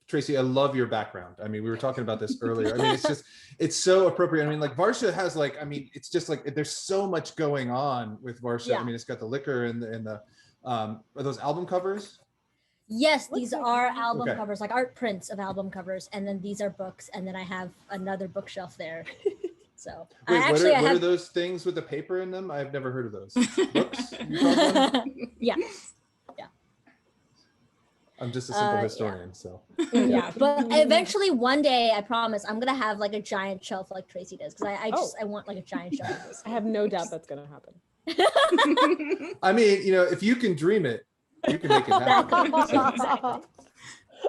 Tracie, I love your background. I mean, we were talking about this earlier. I mean, it's so appropriate. I mean, like Varsha has like, I mean, it's just like, there's so much going on with Varsha. Yeah. I mean, it's got the liquor and the are those album covers? Yes, these are album Okay. covers, like art prints of album covers. And then these are books. And then I have another bookshelf there. So wait, what are those things with the paper in them? I've never heard of those. Books? Yeah. I'm just a simple historian, so. Yeah, but eventually one day, I promise, I'm gonna have like a giant shelf like Tracie does, because I want like a giant shelf. I have no doubt that's gonna happen. I mean, you know, if you can dream it, you can make it happen. Exactly.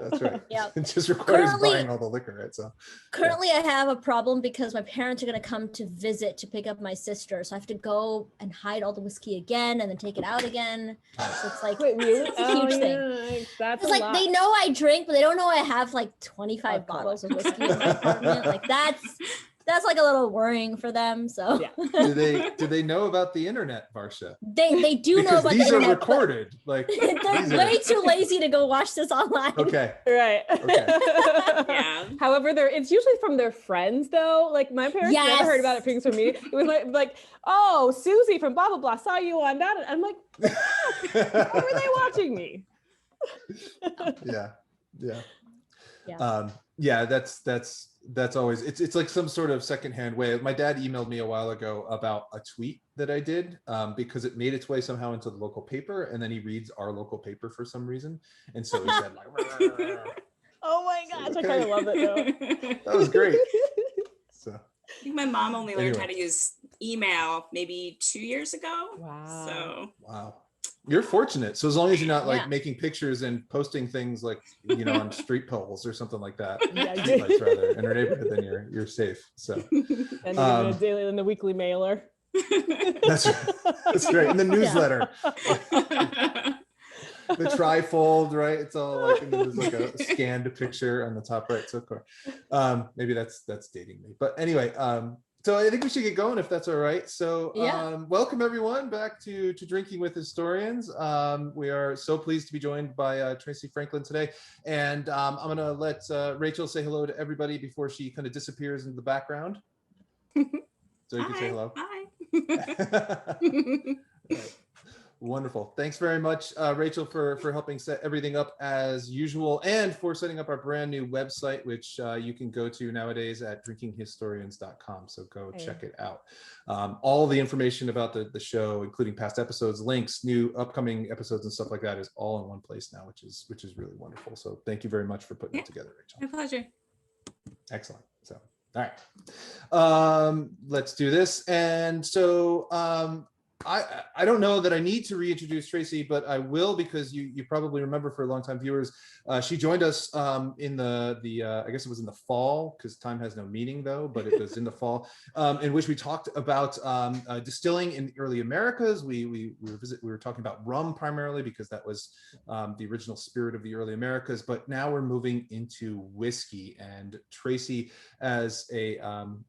That's right. Yeah. It just requires buying all the liquor, right? So currently I have a problem because my parents are going to come to visit to pick up my sister. So I have to go and hide all the whiskey again and then take it out again. So it's like, it's a huge thing. That's it's like lot. They know I drink, but they don't know I have like 25 bottles of whiskey in my apartment. Like that's like a little worrying for them. So yeah. do they know about the internet, Varsha? They do know about the internet. These are recorded. Like they're way too lazy to go watch this online. Okay. Right. Okay. Yeah. However, it's usually from their friends though. Like my parents never heard about it being from me. It was like, oh, Susie from blah blah blah saw you on that. I'm like, why were they watching me? Yeah. Yeah, that's always, it's like some sort of secondhand way. My dad emailed me a while ago about a tweet that I did because it made its way somehow into the local paper, and then he reads our local paper for some reason, and so he said like, oh my gosh, okay. I kind of love it though. That was great. So I think my mom only learned how to use email maybe 2 years ago. Wow. So wow. You're fortunate. So as long as you're not like making pictures and posting things like, you know, on street poles or something like that, rather in our neighborhood, then you're safe. So and the daily and the weekly mailer. That's right. That's right. And the newsletter. The trifold, right? It's all like, and there's like a scanned picture on the top right. So maybe that's dating me. But anyway, so I think we should get going if that's all right. So welcome everyone back to Drinking with Historians. We are so pleased to be joined by Tracie Franklin today. And I'm gonna let Rachel say hello to everybody before she kind of disappears into the background. So you can say hello. Hi. Right. Wonderful. Thanks very much, Rachel, for helping set everything up as usual, and for setting up our brand new website, which you can go to nowadays at drinkinghistorians.com. So go check it out. All the information about the show, including past episodes, links, new upcoming episodes, and stuff like that, is all in one place now, which is really wonderful. So thank you very much for putting it together, Rachel. My pleasure. Excellent. So all right, let's do this. And so I don't know that I need to reintroduce Tracie, but I will, because you probably remember, for long-time viewers, she joined us in the I guess it was in the fall, because time has no meaning though, but it was in the fall, in which we talked about distilling in the early Americas. We were talking about rum primarily, because that was the original spirit of the early Americas, but now we're moving into whiskey. And Tracie, as a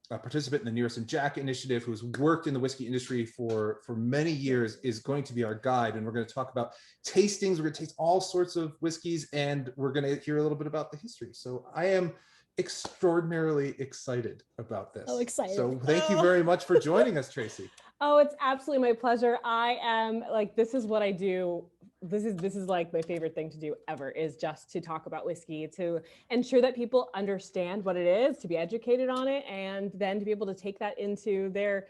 participant in the Nearest and Jack initiative, who's worked in the whiskey industry for many years, is going to be our guide. And we're going to talk about tastings. We're going to taste all sorts of whiskeys, and we're going to hear a little bit about the history. So I am extraordinarily excited about this. Oh, excited. So thank you very much for joining us, Tracie. Oh, it's absolutely my pleasure. I am like, this is what I do. This is like my favorite thing to do ever, is just to talk about whiskey, to ensure that people understand what it is, to be educated on it, and then to be able to take that into their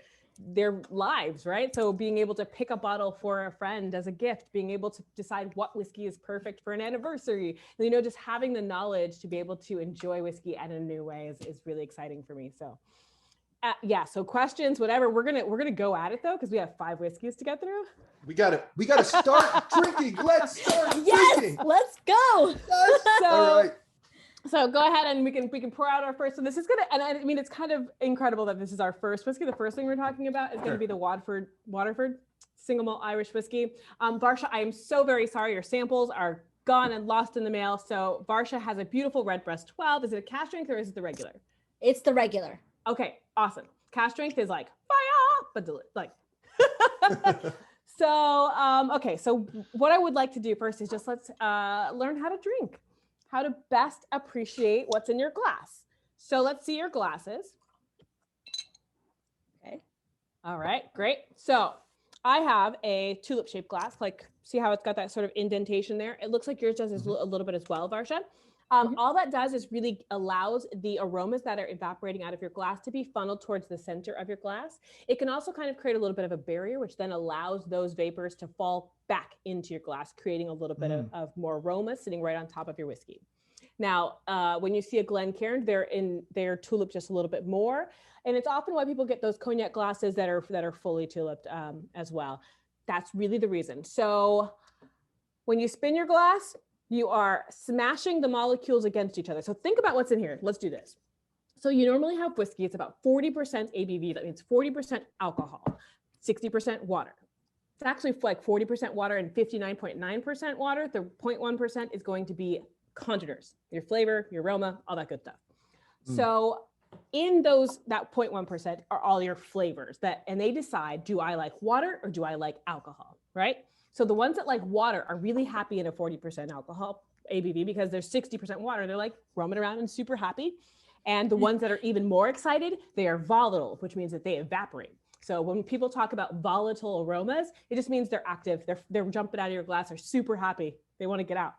lives, right? So being able to pick a bottle for a friend as a gift, being able to decide what whiskey is perfect for an anniversary, you know, just having the knowledge to be able to enjoy whiskey in a new way is really exciting for me. So so questions, whatever, we're gonna go at it though, because we have 5 whiskeys to get through. We gotta start drinking. Let's start drinking. Let's go. All right. So go ahead and we can pour out our first. So this is gonna, and I mean, it's kind of incredible that this is our first whiskey. The first thing we're talking about is going to be the Waterford Singable Irish whiskey. Varsha, I am so very sorry. Your samples are gone and lost in the mail. So Varsha has a beautiful Redbreast 12. Is it a cask strength or is it the regular? It's the regular. Okay, awesome. Cask strength is like fire, but like. So okay. So what I would like to do first is just let's learn how to drink. how to best appreciate what's in your glass. So let's see your glasses. Okay. All right, great. So I have a tulip shaped glass, like see how it's got that sort of indentation there? It looks like yours does a little bit as well, Varsha. All that does is really allows the aromas that are evaporating out of your glass to be funneled towards the center of your glass. It can also kind of create a little bit of a barrier, which then allows those vapors to fall back into your glass, creating a little bit of more aroma sitting right on top of your whiskey. Now, when you see a Glencairn, they're tulip just a little bit more. And it's often why people get those cognac glasses that are fully tuliped as well. That's really the reason. So when you spin your glass, you are smashing the molecules against each other. So think about what's in here. Let's do this. So you normally have whiskey. It's about 40% ABV. That means 40% alcohol, 60% water. It's actually like 40% water and 59.9% water. The 0.1% is going to be congeners, your flavor, your aroma, all that good stuff. So in that 0.1% are all your flavors and they decide, do I like water or do I like alcohol, right? So the ones that like water are really happy in a 40% alcohol ABV because there's 60% water. They're like roaming around and super happy. And the ones that are even more excited, they are volatile, which means that they evaporate. So when people talk about volatile aromas, it just means they're active. They're jumping out of your glass. They're super happy. They want to get out.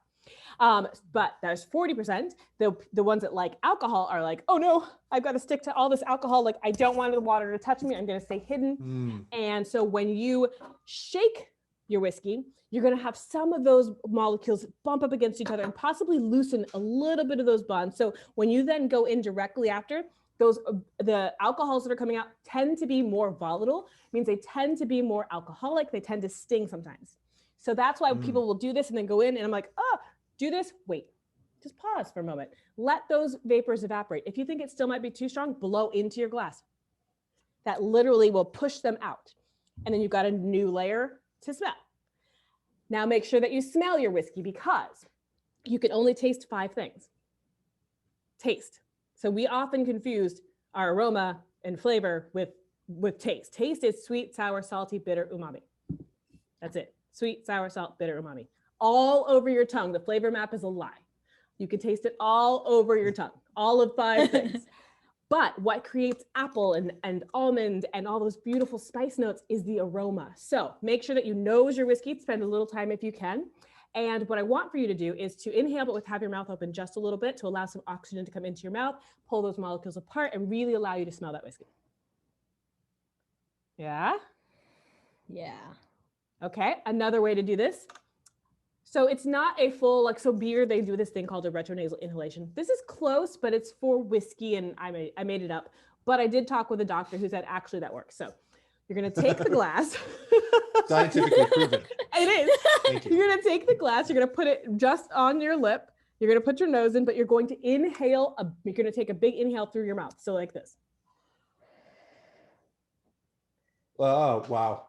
But there's 40%. The ones that like alcohol are like, oh no, I've got to stick to all this alcohol. Like I don't want the water to touch me. I'm going to stay hidden. And so when you shake your whiskey, you're going to have some of those molecules bump up against each other and possibly loosen a little bit of those bonds. So when you then go in directly after, the alcohols that are coming out tend to be more volatile, means they tend to be more alcoholic. They tend to sting sometimes. So that's why people will do this and then go in and I'm like, oh, do this, wait, just pause for a moment. Let those vapors evaporate. If you think it still might be too strong, blow into your glass. That literally will push them out. And then you've got a new layer to smell. Now make sure that you smell your whiskey because you can only taste 5 things. Taste. So we often confuse our aroma and flavor with taste. Taste is sweet, sour, salty, bitter, umami. That's it. Sweet, sour, salt, bitter, umami. All over your tongue. The flavor map is a lie. You can taste it all over your tongue. All of 5 things. But what creates apple and almond and all those beautiful spice notes is the aroma. So make sure that you nose your whiskey, spend a little time if you can. And what I want for you to do is to inhale, but have your mouth open just a little bit to allow some oxygen to come into your mouth, pull those molecules apart and really allow you to smell that whiskey. Yeah? Yeah. Okay, another way to do this. So it's not a full, so beer, they do this thing called a retronasal inhalation. This is close, but it's for whiskey and I made it up. But I did talk with a doctor who said, actually that works. So you're gonna take the glass. Scientifically proven. It is. You're gonna take the glass, you're gonna put it just on your lip. You're gonna put your nose in, but you're going to inhale, you're gonna take a big inhale through your mouth. So like this. Oh, wow.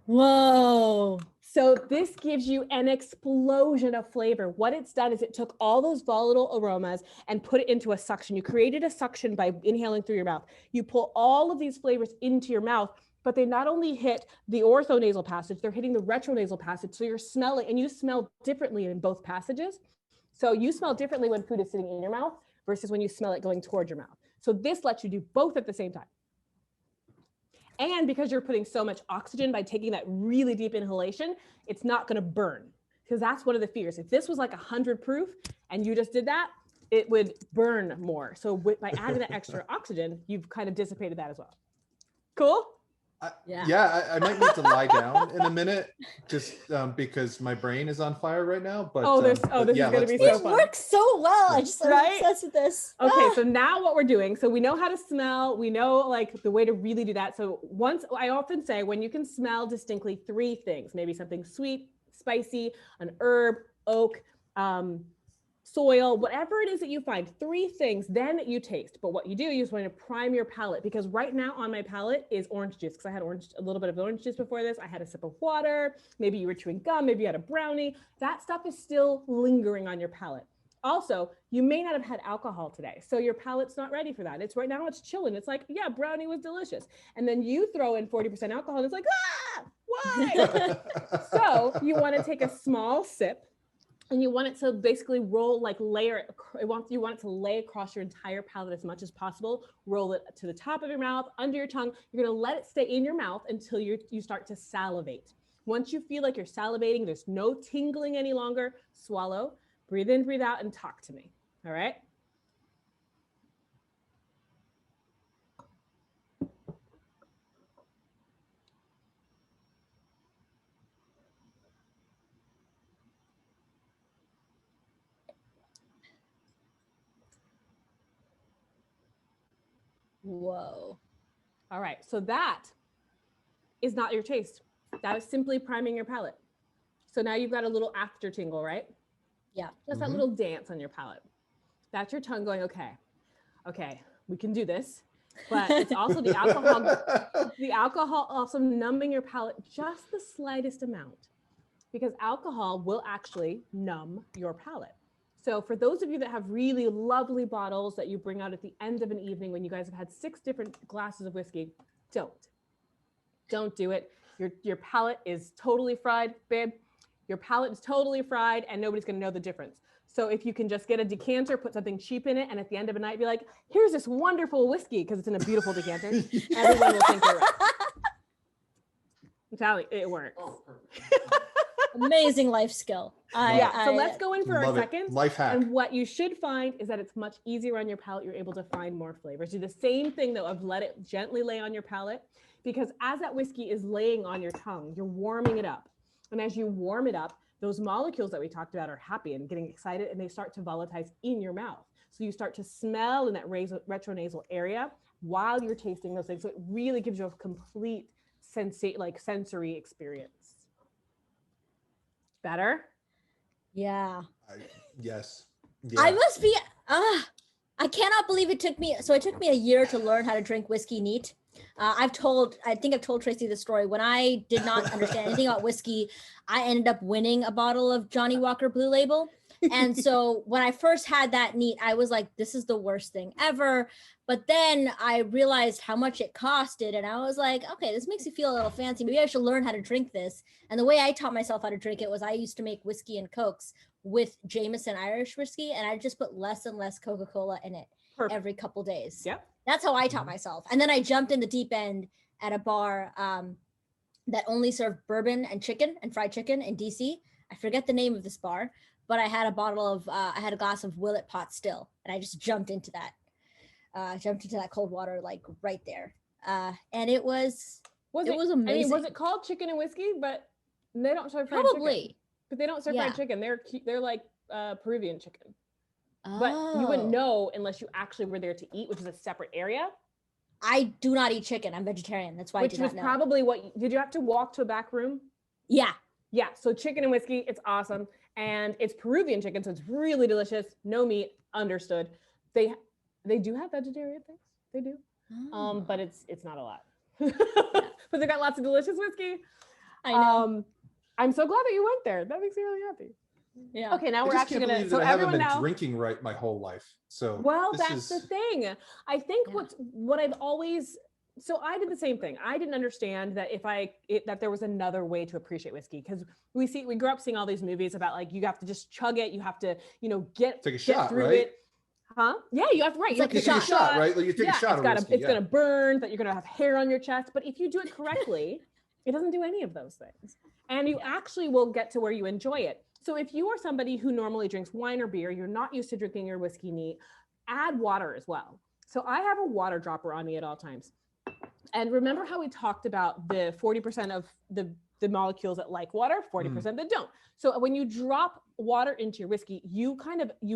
Whoa. So this gives you an explosion of flavor. What it's done is it took all those volatile aromas and put it into a suction. You created a suction by inhaling through your mouth. You pull all of these flavors into your mouth, but they not only hit the orthonasal passage, they're hitting the retronasal passage. So you're smelling, and you smell differently in both passages. So you smell differently when food is sitting in your mouth versus when you smell it going towards your mouth. So this lets you do both at the same time. And because you're putting so much oxygen by taking that really deep inhalation, it's not going to burn, because that's one of the fears. If this was like 100 proof and you just did that, it would burn more. So by adding that extra oxygen, you've kind of dissipated that as well. Cool? Yeah, I might need to lie down in a minute just because my brain is on fire right now. But this is going to be so It fun. works so well. I just I'm Right? obsessed with this. Okay, so now what we're doing, so we know how to smell, we know like the way to really do that. So I often say when you can smell distinctly 3 things, maybe something sweet, spicy, an herb, oak, soil, whatever it is that you find, 3 things, then you taste. But what you do, you just want to prime your palate, because right now on my palate is orange juice, because I had a little bit of orange juice before this. I had a sip of water, maybe you were chewing gum, maybe you had a brownie. That stuff is still lingering on your palate. Also, you may not have had alcohol today, so your palate's not ready for that. It's right now, it's chilling. It's like, yeah, brownie was delicious. And then you throw in 40% alcohol and it's like, why? So you want to take a small sip And you want it to basically roll, like layer, you want it to lay across your entire palate as much as possible. Roll it to the top of your mouth, under your tongue. You're gonna let it stay in your mouth until you start to salivate. Once you feel like you're salivating, there's no tingling any longer, swallow, breathe in, breathe out, and talk to me, all right? Whoa. All right, so that is not your taste. That is simply priming your palate. So now you've got a little after tingle, right? Yeah. Just that little dance on your palate. That's your tongue going, okay, we can do this. But it's also the alcohol also numbing your palate just the slightest amount, because alcohol will actually numb your palate. So for those of you that have really lovely bottles that you bring out at the end of an evening when you guys have had 6 different glasses of whiskey, don't do it. Your palate is totally fried, babe. Your palate is totally fried and nobody's gonna know the difference. So if you can just get a decanter, put something cheap in it, and at the end of the night be like, here's this wonderful whiskey, because it's in a beautiful decanter, everyone will think you're right. I'm telling you, it works. Amazing life skill. So let's go in for our Love it. second. Life hack. And what you should find is that it's much easier on your palate. You're able to find more flavors. Do the same thing though of let it gently lay on your palate, because as that whiskey is laying on your tongue, you're warming it up. And as you warm it up, those molecules that we talked about are happy and getting excited, and they start to volatilize in your mouth. So you start to smell in that retronasal area while you're tasting those things. So it really gives you a complete sensory experience. Better? Yeah. Yes. I Yeah. must be, I cannot believe it took me a year to learn how to drink whiskey neat. I think I've told Tracie the story. When I did not understand anything about whiskey, I ended up winning a bottle of Johnny Walker Blue Label. And so when I first had that neat, I was like, this is the worst thing ever. But then I realized how much it costed. And I was like, okay, this makes me feel a little fancy. Maybe I should learn how to drink this. And the way I taught myself how to drink it was I used to make whiskey and Cokes with Jameson Irish whiskey. And I just put less and less Coca-Cola in it every couple days. Yep. That's how I taught myself. And then I jumped in the deep end at a bar that only served bourbon and chicken and fried chicken in DC. I forget the name of this bar, but I had a glass of Willet Pot Still, and I just jumped into that cold water, like right there. And it was amazing. I mean, was it called Chicken and Whiskey? But they don't serve fried Probably. chicken. But they don't serve fried chicken. They're like Peruvian chicken. Oh. But you wouldn't know unless you actually were there to eat, which is a separate area. I do not eat chicken. I'm vegetarian. That's why I did not know. Which was probably did you have to walk to a back room? Yeah. Yeah. So Chicken and Whiskey, it's awesome. And it's Peruvian chicken, so it's really delicious. No meat, understood. They do have vegetarian things. They do. Oh. But it's not a lot. But they've got lots of delicious whiskey. I know. I'm so glad that you went there. That makes me really happy. Yeah. Okay, now we're actually gonna. So I haven't been drinking right my whole life. So that's the thing. I think what I've always. So I did the same thing. I didn't understand that that there was another way to appreciate whiskey, because we grew up seeing all these movies about like you have to just chug it, you have to get through right? it. Huh? Yeah, you have It's like you take a shot, right? Like you take a shot of whiskey. It's gonna burn, that you're gonna have hair on your chest. But if you do it correctly, it doesn't do any of those things, and you actually will get to where you enjoy it. So if you are somebody who normally drinks wine or beer, you're not used to drinking your whiskey neat, add water as well. So I have a water dropper on me at all times. And remember how we talked about the 40% of the molecules that like water, 40% that don't. So when you drop water into your whiskey, you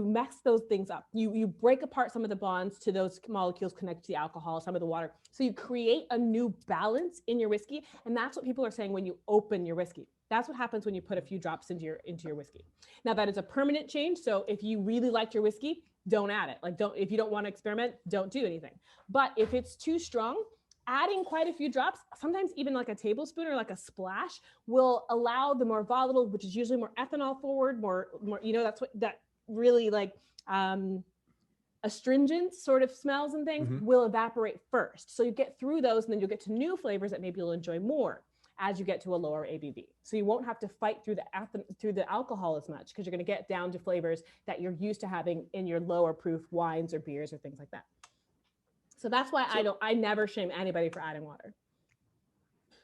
mess those things up. You break apart some of the bonds to those molecules connected to the alcohol, some of the water. So you create a new balance in your whiskey. And that's what people are saying when you open your whiskey. That's what happens when you put a few drops into your whiskey. Now that is a permanent change. So if you really like your whiskey, don't add it. If you don't want to experiment, don't do anything. But if it's too strong, adding quite a few drops, sometimes even like a tablespoon or like a splash, will allow the more volatile, which is usually more ethanol forward, more, that's what that really like astringent sort of smells and things will evaporate first. So you get through those and then you'll get to new flavors that maybe you'll enjoy more. as you get to a lower ABV. So you won't have to fight through the alcohol as much because you're going to get down to flavors that you're used to having in your lower proof wines or beers or things like that. So that's why I never shame anybody for adding water.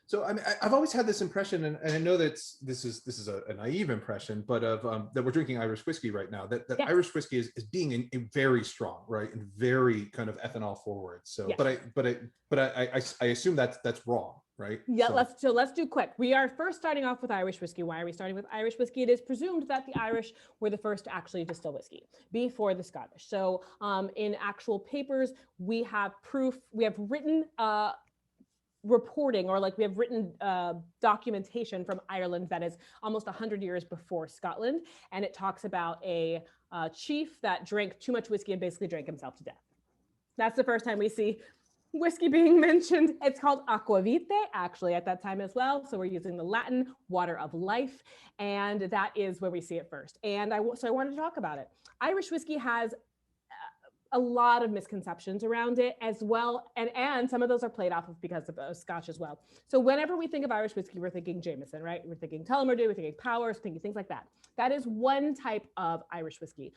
So I mean, I've always had this impression, and I know that this is a naive impression, but of that we're drinking Irish whiskey right now. That Yes. Irish whiskey is being a very strong, right, and very kind of ethanol forward. So, Yes. but I assume that's wrong, right? Yeah, So, let's do quick. We are first starting off with Irish whiskey. Why are we starting with Irish whiskey? It is presumed that the Irish were the first to actually distill whiskey before the Scottish. So in actual papers, we have proof, we have written reporting, or like we have written documentation from Ireland that is almost 100 years before Scotland. And it talks about a chief that drank too much whiskey and basically drank himself to death. That's the first time we see whiskey being mentioned. It's called aquavite actually at that time as well. So we're using the Latin water of life. And that is where we see it first. And so I wanted to talk about it. Irish whiskey has a lot of misconceptions around it as well. And some of those are played off of because of Scotch as well. So whenever we think of Irish whiskey, we're thinking Jameson, right? We're thinking Tullamore Dew, we're thinking Powers, thinking things like that. That is one type of Irish whiskey.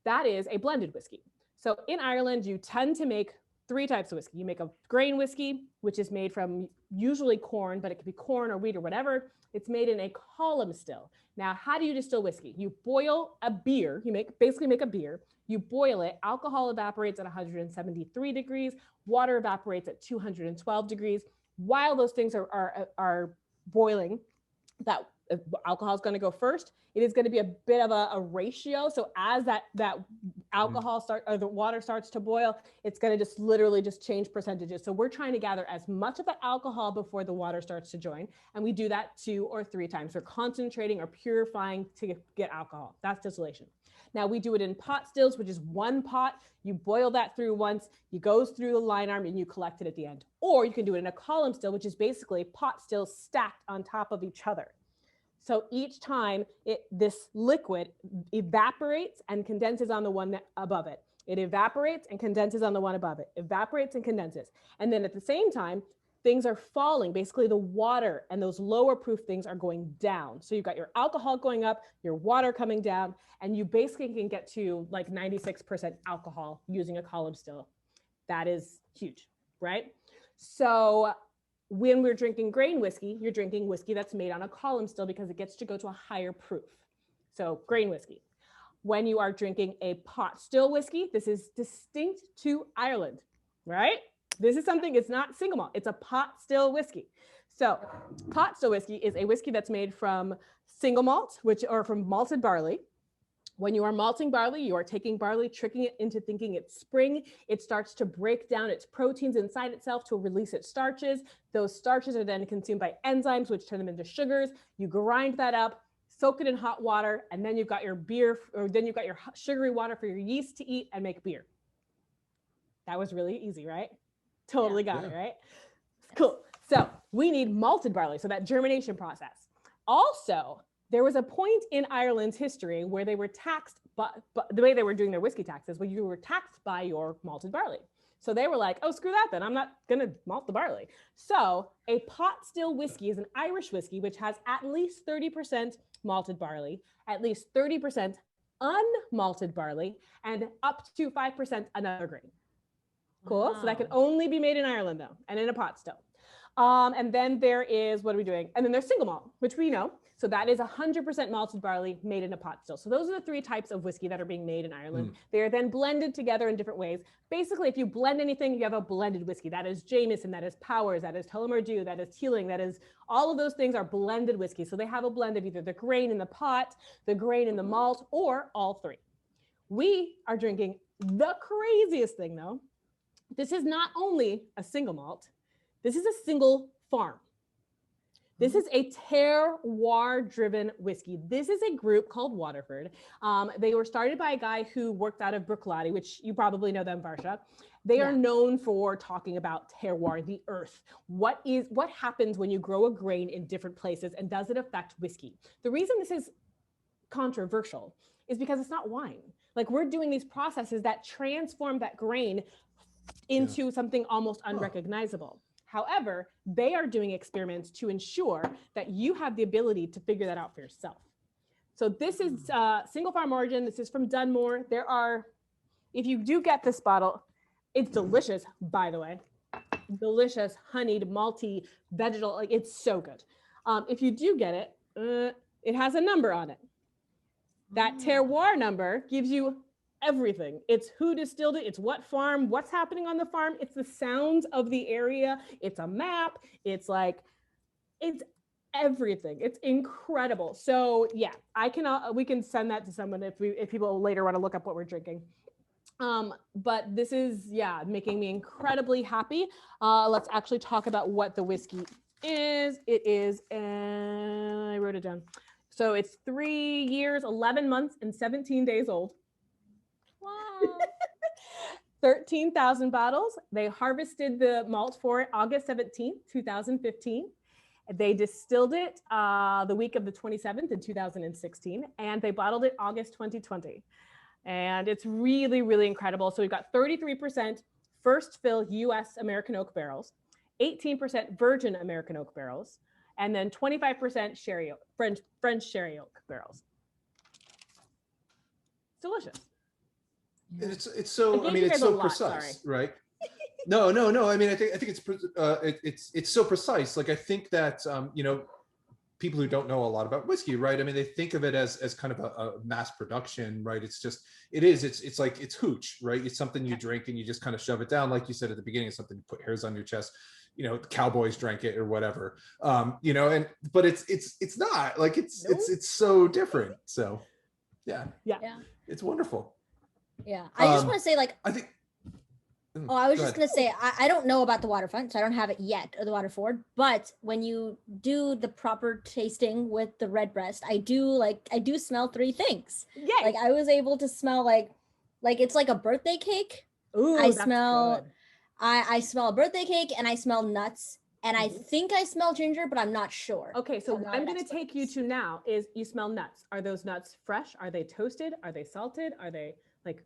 That is a blended whiskey. So in Ireland, you tend to make three types of whiskey. You make a grain whiskey, which is made from usually corn, but it could be corn or wheat or whatever. It's made in a column still. Now, how do you distill whiskey? You boil a beer, basically make a beer, you boil it, alcohol evaporates at 173 degrees, water evaporates at 212 degrees. While those things are boiling, that alcohol is going to go first. It is going to be a bit of a ratio. So as that alcohol or the water starts to boil, it's going to just literally just change percentages. So we're trying to gather as much of that alcohol before the water starts to join. And we do that 2 or 3 times. We're concentrating or purifying to get alcohol. That's distillation. Now we do it in pot stills, which is one pot. You boil that through once, it goes through the line arm and you collect it at the end. Or you can do it in a column still, which is basically pot stills stacked on top of each other. So each time this liquid evaporates and condenses on the one above it. It evaporates and condenses on the one above it, evaporates and condenses. And then at the same time, things are falling. Basically the water and those lower proof things are going down. So you've got your alcohol going up, your water coming down, and you basically can get to like 96% alcohol using a column still. That is huge, right? So when we're drinking grain whiskey, you're drinking whiskey that's made on a column still because it gets to go to a higher proof. So grain whiskey. When you are drinking a pot still whiskey, this is distinct to Ireland, right? This is something, it's not single malt, it's a pot still whiskey. So pot still whiskey is a whiskey that's made from single malt, or from malted barley. When you are malting barley, you are taking barley, tricking it into thinking it's spring. It starts to break down its proteins inside itself to release its starches. Those starches are then consumed by enzymes, which turn them into sugars. You grind that up, soak it in hot water, and then you've got your beer, or then you've got your sugary water for your yeast to eat and make beer. That was really easy, right? Totally got it, right? Cool. So we need malted barley, so that germination process. Also, there was a point in Ireland's history where they were taxed, but the way they were doing their whiskey taxes, where you were taxed by your malted barley. So they were like, oh, screw that then. I'm not going to malt the barley. So a pot still whiskey is an Irish whiskey, which has at least 30% malted barley, at least 30% unmalted barley, and up to 5% another grain. Cool. Wow. So that can only be made in Ireland though, and in a pot still. And then there is, what are we doing? And then there's single malt, which we know. So that is 100% malted barley made in a pot still. So those are the 3 types of whiskey that are being made in Ireland. They are then blended together in different ways. Basically, if you blend anything, you have a blended whiskey. That is Jameson, that is Powers, that is Tullamore Dew, that is Teeling, that is, all of those things are blended whiskey. So they have a blend of either the grain in the pot, the grain in the malt, or all 3. We are drinking the craziest thing though. This is not only a single malt, this is a single farm. This is a terroir-driven whiskey. This is a group called Waterford. They were started by a guy who worked out of Bruichladdich, which you probably know them, Varsha. They are known for talking about terroir, the earth. What happens when you grow a grain in different places, and does it affect whiskey? The reason this is controversial is because it's not wine. Like, we're doing these processes that transform that grain into something almost unrecognizable. However, they are doing experiments to ensure that you have the ability to figure that out for yourself. So this is single farm origin. This is from Dunmore. There are, if you do get this bottle, it's delicious, by the way. Delicious, honeyed, malty, vegetal, like it's so good. If you do get it, it has a number on it. That terroir number gives you everything. It's who distilled it, it's what farm, what's happening on the farm, it's the sounds of the area, it's a map, it's like, it's everything. It's incredible. So yeah, we can send that to someone if people later want to look up what we're drinking. But this is, yeah, making me incredibly happy. Let's actually talk about what the whiskey is. It is, I wrote it down. So it's 3 years, 11 months, and 17 days old. Wow. 13,000 bottles. They harvested the malt for it August 17th, 2015. They distilled it the week of the 27th in 2016, and they bottled it August 2020. And it's really, really incredible. So we've got 33% first fill US American oak barrels, 18% virgin American oak barrels, and then 25% sherry, French sherry oak barrels. Delicious. It's so, I mean, it's so precise, right? No. I mean, I think it's so precise. Like, I think that, you know, people who don't know a lot about whiskey, right? I mean, they think of it as kind of a mass production, right? It's like, it's hooch, right? It's something you drink and you just kind of shove it down. Like you said at the beginning, it's something you put hairs on your chest, you know, cowboys drank it or whatever, you know, but it's not like, it's so different. So yeah, it's wonderful. Yeah. I just want to say, like, I think, oh, I was just going to say, I don't know about the Waterfront, so I don't have it yet, or the Waterford, but when you do the proper tasting with the red breast, I do smell 3 things. Yay. Like, I was able to smell like it's like a birthday cake. Ooh, I that's smell, good. I smell a birthday cake, and I smell nuts, and I think I smell ginger, but I'm not sure. Okay, so what I'm going to take you to now is you smell nuts. Are those nuts fresh? Are they toasted? Are they salted? Are they like?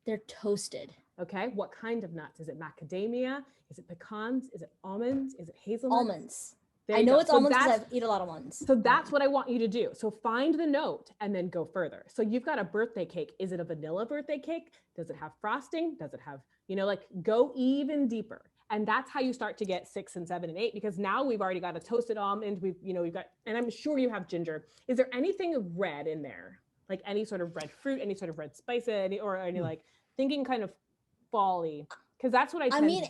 They're toasted. Okay, what kind of nuts? Is it macadamia? Is it pecans? Is it almonds? Is it hazelnuts? Almonds. There I you know go. it's almonds because I eat a lot of ones. So that's what I want you to do. So find the note and then go further. So you've got a birthday cake. Is it a vanilla birthday cake? Does it have frosting? Does it have, you know, like, go even deeper. And that's how you start to get 6 and 7 and 8, because now we've already got a toasted almond. We've got, and I'm sure you have ginger. Is there anything red in there? Like any sort of red fruit, any sort of red spice, any like thinking kind of fall-y? Because that's what I mean,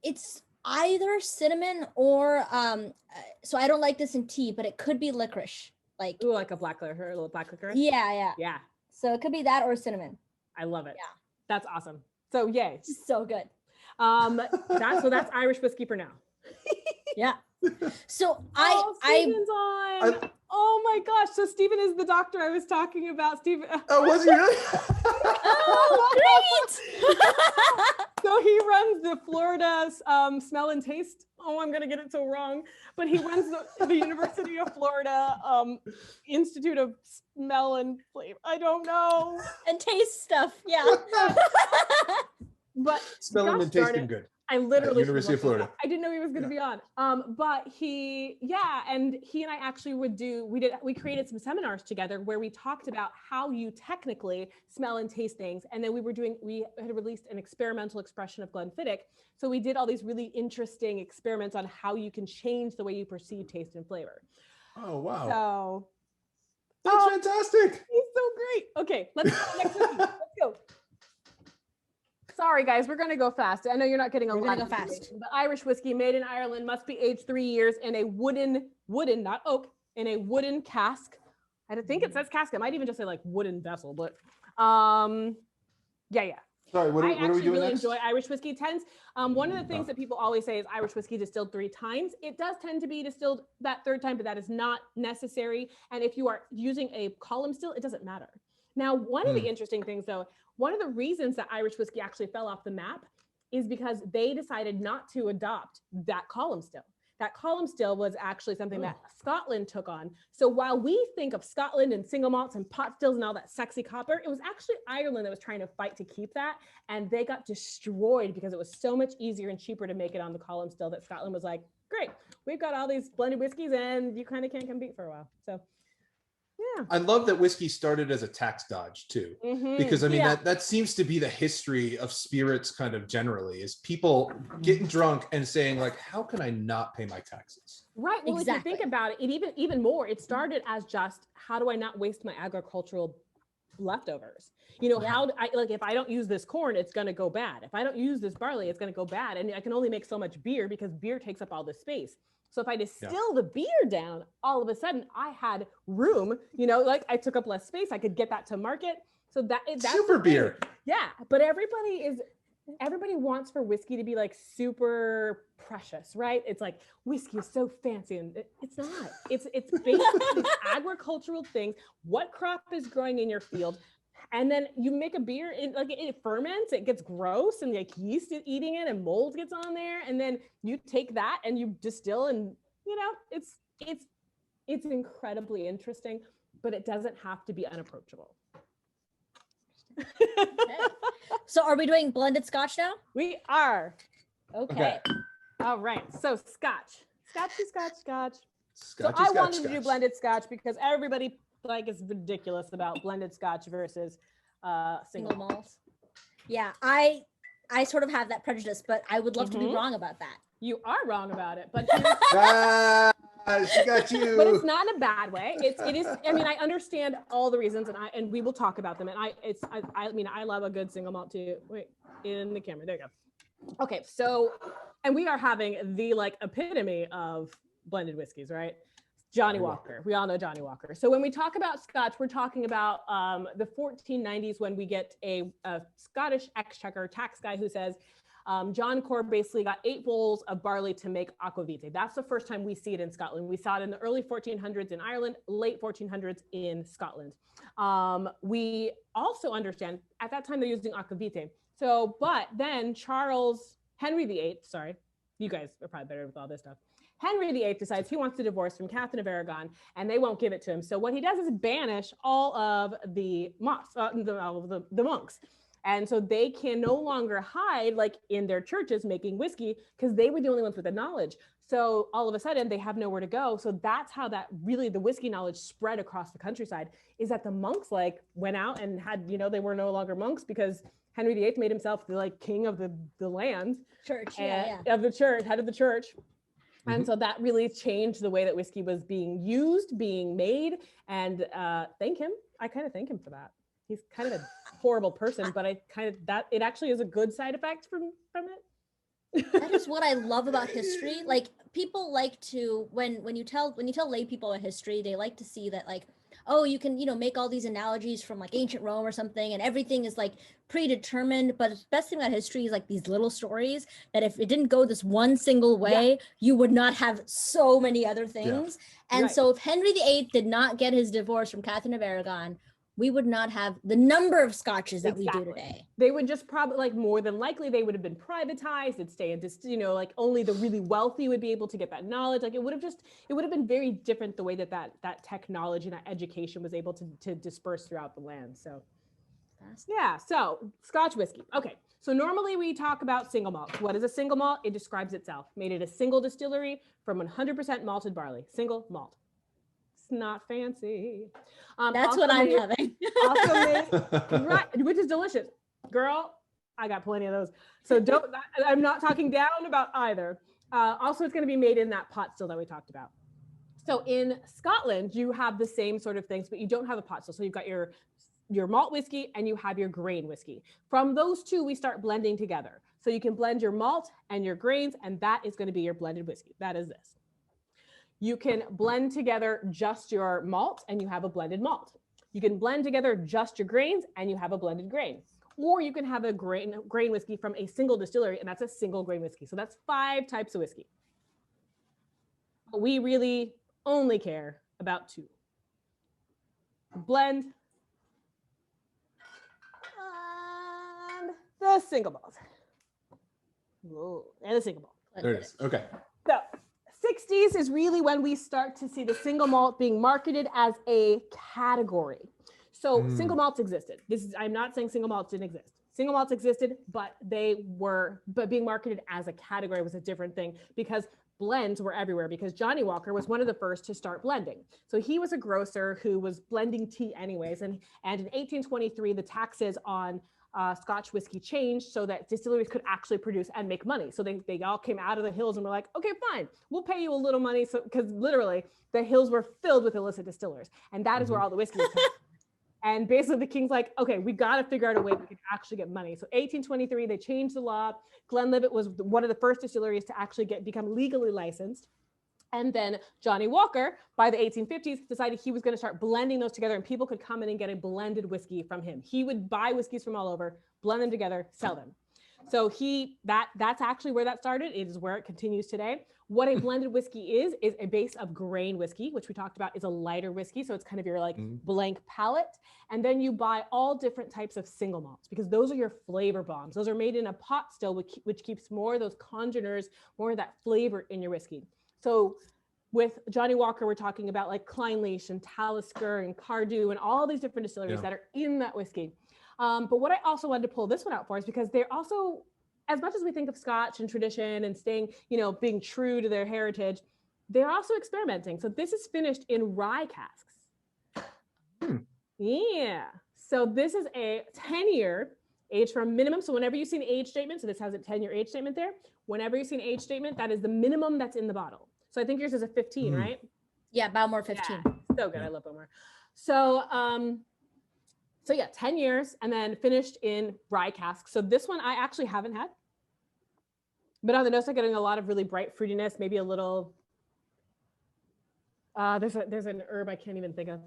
it's either cinnamon or so I don't like this in tea, but it could be licorice. Like, ooh, like a little black licorice. Yeah. So it could be that or cinnamon. I love it. Yeah. That's awesome. So yay. So good. That's Irish whiskey for now. Yeah. So Stephen's on. Oh my gosh. So Stephen is the doctor I was talking about. Stephen. Oh, was he really? Oh, great. So he runs the Florida Smell and Taste. Oh, I'm going to get it so wrong. But he runs the University of Florida Institute of Smell and Flavor. I don't know. And taste stuff. Yeah. But smelling and tasting good. I literally University of Florida. I didn't know he was going to be on. But he and I actually we created some seminars together where we talked about how you technically smell and taste things. And then we had released an experimental expression of Glenfiddich. So we did all these really interesting experiments on how you can change the way you perceive taste and flavor. Oh, wow. So that's fantastic. He's so great. Okay, let's go next week. Let's go. Sorry, guys, we're going to go fast. I know you're not getting a lot of fast. But Irish whiskey made in Ireland must be aged 3 years in a wooden, not oak, in a wooden cask. I think it says cask. It might even just say like wooden vessel, but yeah. Sorry, what are we doing I really next? enjoy Irish whiskey. One of the things that people always say is Irish whiskey distilled 3 times. It does tend to be distilled that 3rd time, but that is not necessary. And if you are using a column still, it doesn't matter. Now, one of the interesting things though, one of the reasons that Irish whiskey actually fell off the map is because they decided not to adopt that column still. that column still was actually something that Scotland took on. So while we think of Scotland and single malts and pot stills and all that sexy copper, it was actually Ireland that was trying to fight to keep that. And they got destroyed because it was so much easier and cheaper to make it on the column still that Scotland was like, great, we've got all these blended whiskeys and you kind of can't compete for a while. So yeah. I love that whiskey started as a tax dodge too, because I mean, that seems to be the history of spirits kind of generally, is people getting drunk and saying like, how can I not pay my taxes? Right. Well, if you think about it, even more, it started as just, how do I not waste my agricultural leftovers? You know, how if I don't use this corn, it's going to go bad. If I don't use this barley, it's going to go bad. And I can only make so much beer because beer takes up all the space. So if I distill the beer down, all of a sudden I had room, you know, like I took up less space. I could get that to market. So that's super beer. Yeah. But everybody wants for whiskey to be like super precious, right? It's like whiskey is so fancy, and it's not. It's basically agricultural things. What crop is growing in your field? And then you make a beer, it ferments, it gets gross, and like yeast is eating it, and mold gets on there. And then you take that and you distill, and you know, it's incredibly interesting, but it doesn't have to be unapproachable. Okay. So are we doing blended Scotch now? We are. Okay. All right. So Scotch. Scotchy, So I wanted to do blended Scotch because everybody is ridiculous about blended Scotch versus single malts. Yeah, I sort of have that prejudice, but I would love to be wrong about that. You are wrong about it, but she got you. But it's not in a bad way. It is. I mean, I understand all the reasons, and we will talk about them. And I mean, I love a good single malt too. Wait, in the camera. There you go. Okay, so, and we are having the epitome of blended whiskeys, right? Johnny Walker. We all know Johnny Walker. So when we talk about Scotch, we're talking about the 1490s, when we get a Scottish exchequer tax guy who says, John Core basically got 8 bowls of barley to make aquavite. That's the first time we see it in Scotland. We saw it in the early 1400s in Ireland, late 1400s in Scotland. We also understand at that time they're using aquavite. So, but then Henry VIII, sorry, you guys are probably better with all this stuff. Henry VIII decides he wants to divorce from Catherine of Aragon, and they won't give it to him. So what he does is banish all of the monks, the monks. And so they can no longer hide in their churches making whiskey, because they were the only ones with the knowledge. So all of a sudden they have nowhere to go. So that's how that really the whiskey knowledge spread across the countryside, is that the monks went out and had, they were no longer monks because Henry VIII made himself the king of the land, church, of the church, head of the church. And so that really changed the way that whiskey was being used, being made, and thank him. I kind of thank him for that. He's kind of a horrible person, but it actually is a good side effect from it. That is what I love about history. People like to, when you tell lay people about history, they like to see that oh, you can, make all these analogies from ancient Rome or something, and everything is predetermined. But the best thing about history is these little stories that if it didn't go this one single way, you would not have so many other things. Yeah. And so if Henry VIII did not get his divorce from Catherine of Aragon, we would not have the number of scotches that we do today. They would just probably more than likely they would have been privatized. It'd stay in just, only the really wealthy would be able to get that knowledge. It would have been very different the way that technology and that education was able to disperse throughout the land. So yeah, so Scotch whiskey. Okay, so normally we talk about single malt. What is a single malt? It describes itself. Made at a single distillery from 100% malted barley. Single malt. It's not fancy. That's what I'm having. Also made, right, which is delicious. Girl, I got plenty of those. So I'm not talking down about either. Also, it's going to be made in that pot still that we talked about. So in Scotland, you have the same sort of things, but you don't have a pot still. So you've got your malt whiskey and you have your grain whiskey. From those two, we start blending together. So you can blend your malt and your grains, and that is going to be your blended whiskey. That is this. You can blend together just your malt and you have a blended malt. You can blend together just your grains and you have a blended grain. Or you can have a grain whiskey from a single distillery, and that's a single grain whiskey. So that's 5 types of whiskey. But we really only care about 2. Blend and the single malt. Whoa, and the single malt. There it is. Okay. So 60s is really when we start to see the single malt being marketed as a category. So single malts existed. I'm not saying single malts didn't exist. Single malts existed, but being marketed as a category was a different thing, because blends were everywhere, because Johnny Walker was one of the first to start blending. So he was a grocer who was blending tea anyways. And in 1823, the taxes on Scotch whiskey changed so that distilleries could actually produce and make money. So they all came out of the hills and were like, okay, fine, we'll pay you a little money. So, because literally the hills were filled with illicit distillers. And that is where all the whiskey was coming from. And basically the king's like, okay, we got to figure out a way we can actually get money. So 1823, they changed the law. Glenlivet was one of the first distilleries to actually become legally licensed. And then Johnny Walker, by the 1850s, decided he was going to start blending those together, and people could come in and get a blended whiskey from him. He would buy whiskeys from all over, blend them together, sell them. So that's actually where that started. It is where it continues today. What a blended whiskey is a base of grain whiskey, which we talked about is a lighter whiskey. So it's kind of your like blank palate. And then you buy all different types of single malts, because those are your flavor bombs. Those are made in a pot still, which keeps more of those congeners, more of that flavor in your whiskey. So with Johnny Walker, we're talking about like Inhalation, Talisker, and Cardew, and all these different distilleries that are in that whiskey. But what I also wanted to pull this one out for is because they're also, as much as we think of Scotch and tradition and staying, being true to their heritage, they're also experimenting. So this is finished in rye casks. Yeah. So this is a 10-year age for a minimum. So whenever you see an age statement, so this has a 10-year age statement there. Whenever you see an age statement, that is the minimum that's in the bottle. So I think yours is a 15, right? Yeah, Balmore 15. Yeah, so good. I love Balmore. So, so yeah, 10 years and then finished in rye cask. So this one I actually haven't had. But on the nose, I'm getting a lot of really bright fruitiness, maybe a little, there's an herb I can't even think of.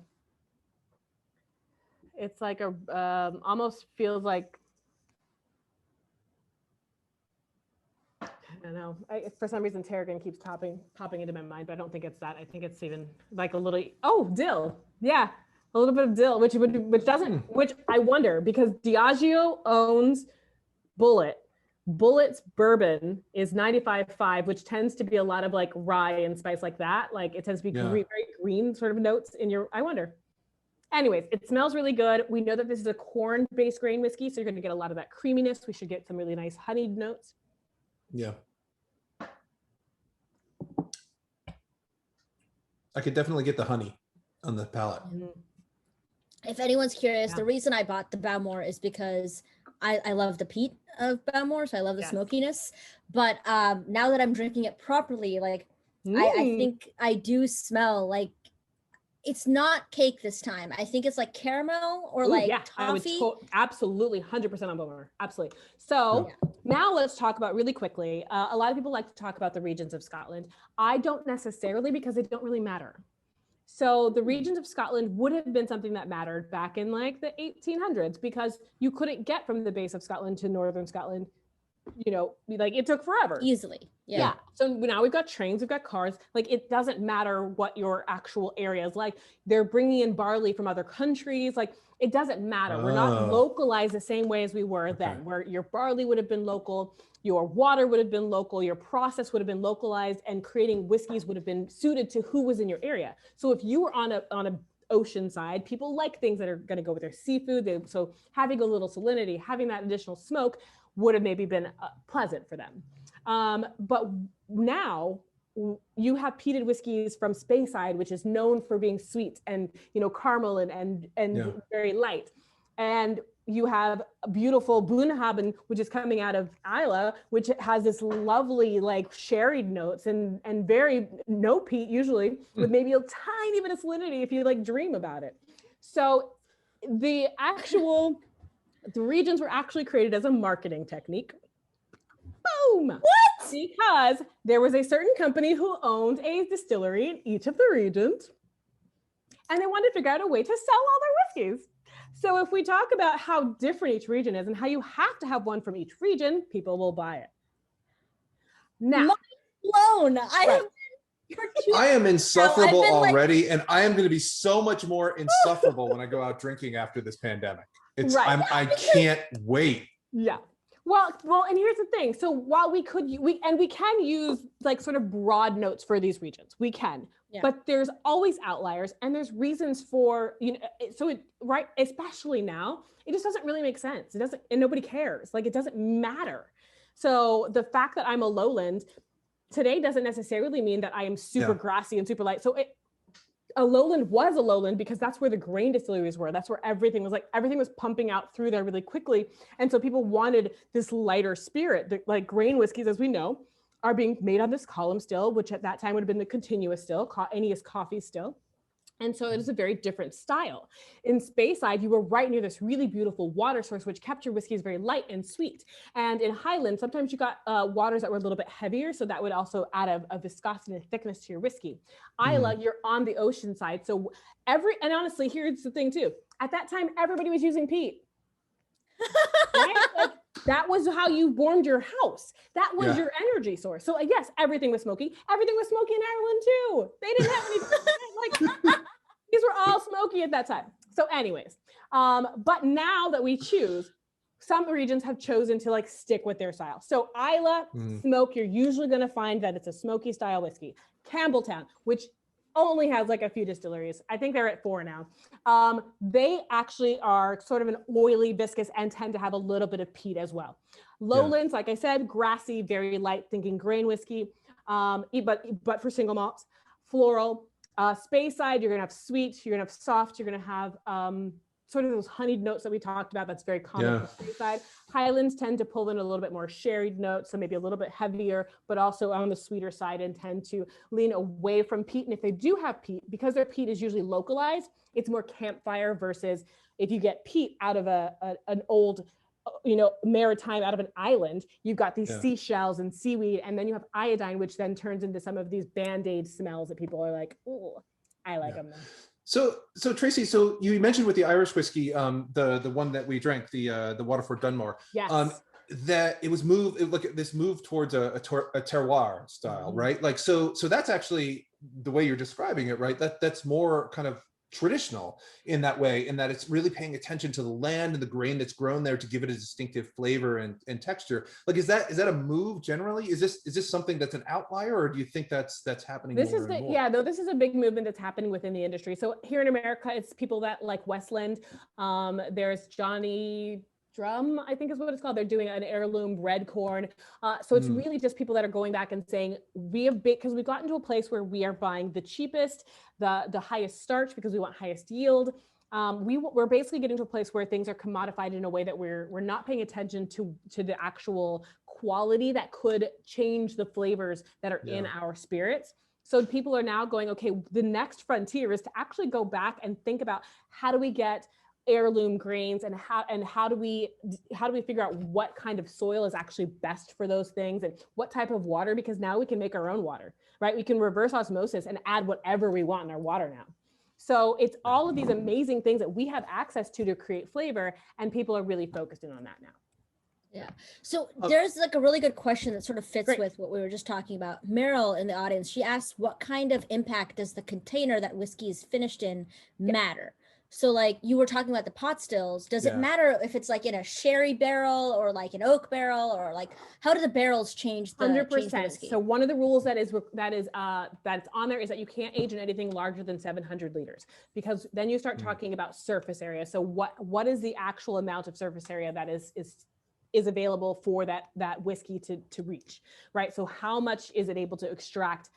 It's like almost feels like, I don't know. For some reason, tarragon keeps popping into my mind, but I don't think it's that. I think it's even like a little, dill. Yeah, a little bit of dill, which I wonder, because Diageo owns Bullet. Bullet's bourbon is 95.5, which tends to be a lot of like rye and spice like that. Like it tends to be very green sort of notes in your, I wonder. Anyways, it smells really good. We know that this is a corn-based grain whiskey, so you're going to get a lot of that creaminess. We should get some really nice honeyed notes. Yeah. I could definitely get the honey on the palate. If anyone's curious, the reason I bought the Balmore is because I love the peat of Balmore, so I love the smokiness. But now that I'm drinking it properly, like I think I do smell like it's not cake this time. I think it's like caramel or toffee. Absolutely 100% on Balmore. Absolutely. So now let's talk about really quickly. A lot of people like to talk about the regions of Scotland. I don't necessarily, because they don't really matter. So the regions of Scotland would have been something that mattered back in like the 1800s, because you couldn't get from the base of Scotland to northern Scotland, like it took forever. Easily. Yeah. So now we've got trains, we've got cars. Like it doesn't matter what your actual area is like. They're bringing in barley from other countries. Like it doesn't matter. We're not localized the same way as we were then, where your barley would have been local, your water would have been local, your process would have been localized, and creating whiskeys would have been suited to who was in your area. So if you were on a ocean side, people like things that are going to go with their seafood. So having a little salinity, having that additional smoke would have maybe been pleasant for them. But now you have peated whiskeys from Speyside, which is known for being sweet and caramel and very light. And you have a beautiful Bunnahabhain, which is coming out of Islay, which has this lovely like sherried notes and very no peat usually, with maybe a tiny bit of salinity if you like dream about it. So the regions were actually created as a marketing technique. Boom! What? Because there was a certain company who owned a distillery in each of the regions, and they wanted to figure out a way to sell all their whiskeys. So if we talk about how different each region is and how you have to have one from each region, people will buy it. Now, mind blown. I am insufferable already, and I am going to be so much more insufferable when I go out drinking after this pandemic. I can't wait. Yeah. Well, and here's the thing. So while we can use like sort of broad notes for these regions, we can, but there's always outliers and there's reasons for, right. Especially now, it just doesn't really make sense. It doesn't, and nobody cares. Like, it doesn't matter. So the fact that I'm a lowland today doesn't necessarily mean that I am super grassy and super light. So a lowland was a lowland because that's where the grain distilleries were. That's where everything was pumping out through there really quickly. And so people wanted this lighter spirit. Like grain whiskeys, as we know, are being made on this column still, which at that time would have been the continuous still, Annius coffee still. And so it is a very different style. In Speyside, you were right near this really beautiful water source, which kept your whiskeys very light and sweet. And in Highland, sometimes you got waters that were a little bit heavier, so that would also add a viscosity and thickness to your whiskey. Islay, you're on the ocean side. So and honestly, here's the thing too. At that time, everybody was using peat. Right? Like, that was how you warmed your house. That was your energy source. So yes, everything was smoky. Everything was smoky in Ireland too. They didn't have any, like, these were all smoky at that time. So anyways, but now that we choose, some regions have chosen to like stick with their style. So Islay smoke, you're usually going to find that it's a smoky style whiskey. Campbelltown, which only has like a few distilleries. I think they're at 4 now. They actually are sort of an oily, viscous, and tend to have a little bit of peat as well. Lowlands, like I said, grassy, very light, thinking grain whiskey, but for single malts. Floral. Speyside, you're gonna have sweet, you're gonna have soft, you're gonna have sort of those honeyed notes that we talked about. That's very common for Speyside. Highlands tend to pull in a little bit more sherried notes, so maybe a little bit heavier, but also on the sweeter side, and tend to lean away from peat. And if they do have peat, because their peat is usually localized, it's more campfire versus if you get peat out of an old, maritime, out of an island, you've got these seashells and seaweed, and then you have iodine, which then turns into some of these Band-Aid smells that people are like, oh, I like them. So Tracie, so you mentioned with the Irish whiskey, the one that we drank, the Waterford Dunmore, that it was this move towards a terroir style, right? Like, so that's actually the way you're describing it, right? That's more kind of traditional in that way, in that it's really paying attention to the land and the grain that's grown there to give it a distinctive flavor and texture. Like, is that a move generally? Is this something that's an outlier, or do you think that's happening? This is this is a big movement that's happening within the industry. So here in America, it's people that like Westland. There's Johnny Drum, I think is what it's called. They're doing an heirloom red corn. So it's really just people that are going back and saying, because we've gotten to a place where we are buying the cheapest, the highest starch because we want highest yield. We're basically getting to a place where things are commodified in a way that we're not paying attention to the actual quality that could change the flavors that are in our spirits. So people are now going, okay, the next frontier is to actually go back and think about how do we get heirloom grains, and how do we figure out what kind of soil is actually best for those things, and what type of water, because now we can make our own water, right? We can reverse osmosis and add whatever we want in our water now. So it's all of these amazing things that we have access to create flavor, and people are really focused in on that now. Yeah. So there's like a really good question that sort of fits with what we were just talking about. Meryl in the audience, she asked, what kind of impact does the container that whiskey is finished in matter? So like you were talking about the pot stills, does it matter if it's like in a sherry barrel or like an oak barrel, or like how do the barrels change the 100%. whiskey? So one of the rules that's on there is that you can't age in anything larger than 700 liters, because then you start talking about surface area. So what is the actual amount of surface area that is available for that whiskey to reach, right? So how much is it able to extract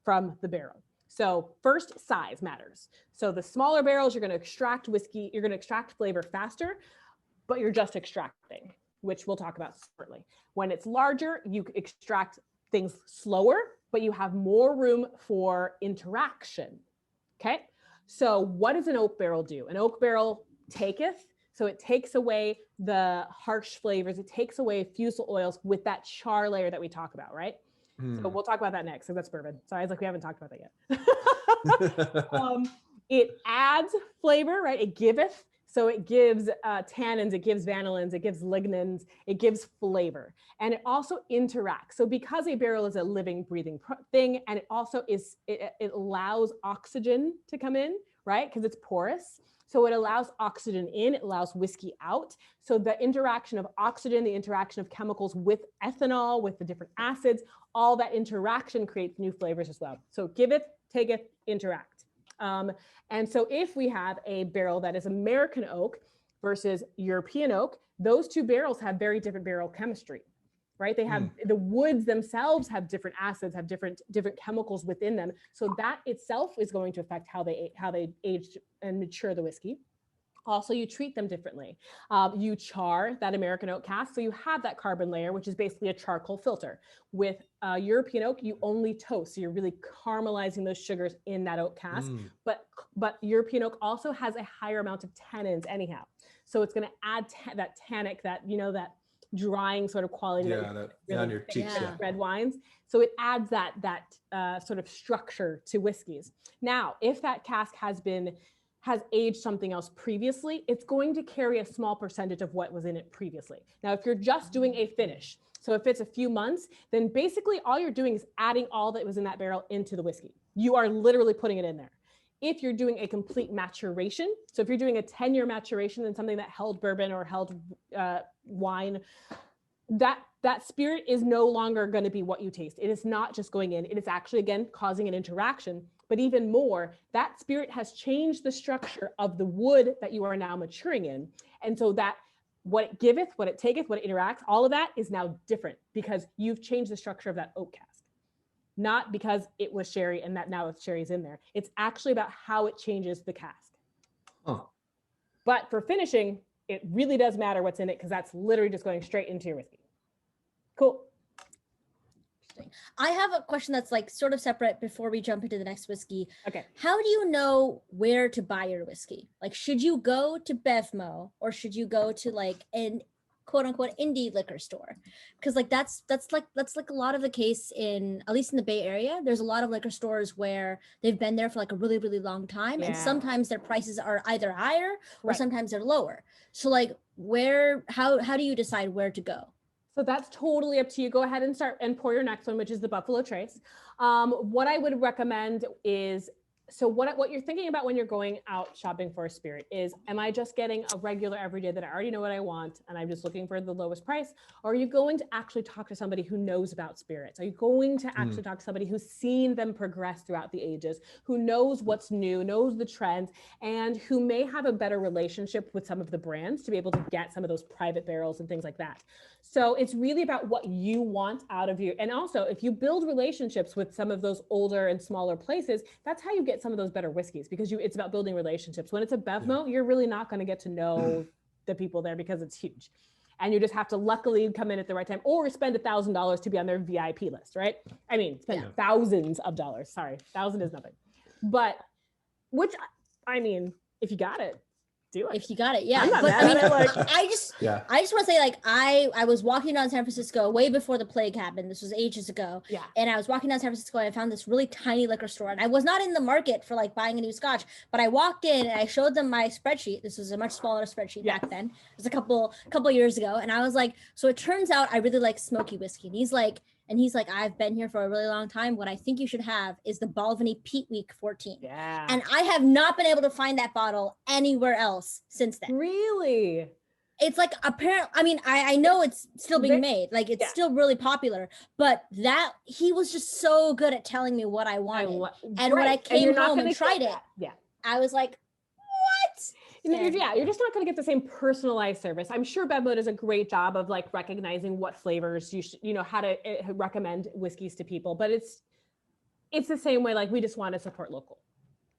from the barrel? So first, size matters. So the smaller barrels, you're going to extract whiskey, you're going to extract flavor faster, but you're just extracting, which we'll talk about separately. When it's larger, you extract things slower, but you have more room for interaction. Okay. So what does an oak barrel do? An oak barrel taketh, so it takes away the harsh flavors, it takes away fusel oils with that char layer that we talk about, right? So we'll talk about that next. So that's bourbon. Sorry, I was like, we haven't talked about that yet. It adds flavor, right? It giveth. So it gives tannins, it gives vanillins, it gives lignans, it gives flavor. And it also interacts. So because a barrel is a living, breathing thing, and it also it allows oxygen to come in, right? Because it's porous. So it allows oxygen in, it allows whiskey out. So the interaction of oxygen, the interaction of chemicals with ethanol, with the different acids, all that interaction creates new flavors as well. So giveth, taketh, interact. And so if we have a barrel that is American oak versus European oak, those two barrels have very different barrel chemistry, right? They have the woods themselves have different acids, have different chemicals within them. So that itself is going to affect how they age and mature the whiskey. Also, you treat them differently. You char that American oak cask, so you have that carbon layer, which is basically a charcoal filter. With European oak, you only toast, so you're really caramelizing those sugars in that oak cask. But European oak also has a higher amount of tannins anyhow, so it's going to add that tannic, that that drying sort of quality. That really on your cheeks. Yeah. Red wines, so it adds that sort of structure to whiskeys. Now, if that cask has aged something else previously, it's going to carry a small percentage of what was in it previously. Now, if you're just doing a finish, so if it's a few months, then basically all you're doing is adding all that was in that barrel into the whiskey. You are literally putting it in there. If you're doing a complete maturation, so if you're doing a 10-year maturation in something that held bourbon or held wine, that spirit is no longer going to be what you taste. It is not just going in. It is actually, again, causing an interaction. But even more, that spirit has changed the structure of the wood that you are now maturing in. And so that what it giveth, what it taketh, what it interacts, all of that is now different because you've changed the structure of that oak cask. Not because it was sherry and that now it's sherry's in there. It's actually about how it changes the cask. Oh. But for finishing, it really does matter what's in it because that's literally just going straight into your whiskey. Cool. I have a question that's like sort of separate before we jump into the next whiskey. Okay. How do you know where to buy your whiskey? Like, should you go to Bevmo or should you go to like an quote unquote indie liquor store? Because like that's like a lot of the case in, at least in the Bay Area. There's a lot of liquor stores where they've been there for like a really, really long time. And sometimes their prices are either higher or sometimes they're lower. So like how do you decide where to go? So that's totally up to you. Go ahead and start and pour your next one, which is the Buffalo Trace. What I would recommend is, so what you're thinking about when you're going out shopping for a spirit is, am I just getting a regular everyday that I already know what I want and I'm just looking for the lowest price? Or are you going to actually talk to somebody who knows about spirits? Are you going to actually talk to somebody who's seen them progress throughout the ages, who knows what's new, knows the trends, and who may have a better relationship with some of the brands to be able to get some of those private barrels and things like that? So it's really about what you want out of you. And also, if you build relationships with some of those older and smaller places, that's how you get some of those better whiskeys, because it's about building relationships. When it's a Bevmo, you're really not going to get to know the people there because it's huge. And you just have to luckily come in at the right time or spend $1,000 to be on their VIP list, right? I mean, spend thousands of dollars. Sorry, 1,000 is nothing. But I mean, if you got it, do it. If you got it, yeah. I'm not But mad I mean, at it, like- I just want to say, like, I was walking down San Francisco way before the plague happened. This was ages ago. Yeah. And I was walking down San Francisco and I found this really tiny liquor store. And I was not in the market for like buying a new scotch, but I walked in and I showed them my spreadsheet. This was a much smaller spreadsheet back then. It was a couple years ago. And I was like, so it turns out I really like smoky whiskey. And he's like, I've been here for a really long time. What I think you should have is the Balvenie Peat Week 14. Yeah. And I have not been able to find that bottle anywhere else since then. Really? It's like apparently, I mean, I know it's still being made. Like it's still really popular, but that he was just so good at telling me what I wanted. And when I came home and tried it, I was like, what? You're just not going to get the same personalized service. I'm sure Bevmo does a great job of like recognizing what flavors you should, how to recommend whiskeys to people, but it's the same way. Like we just want to support local.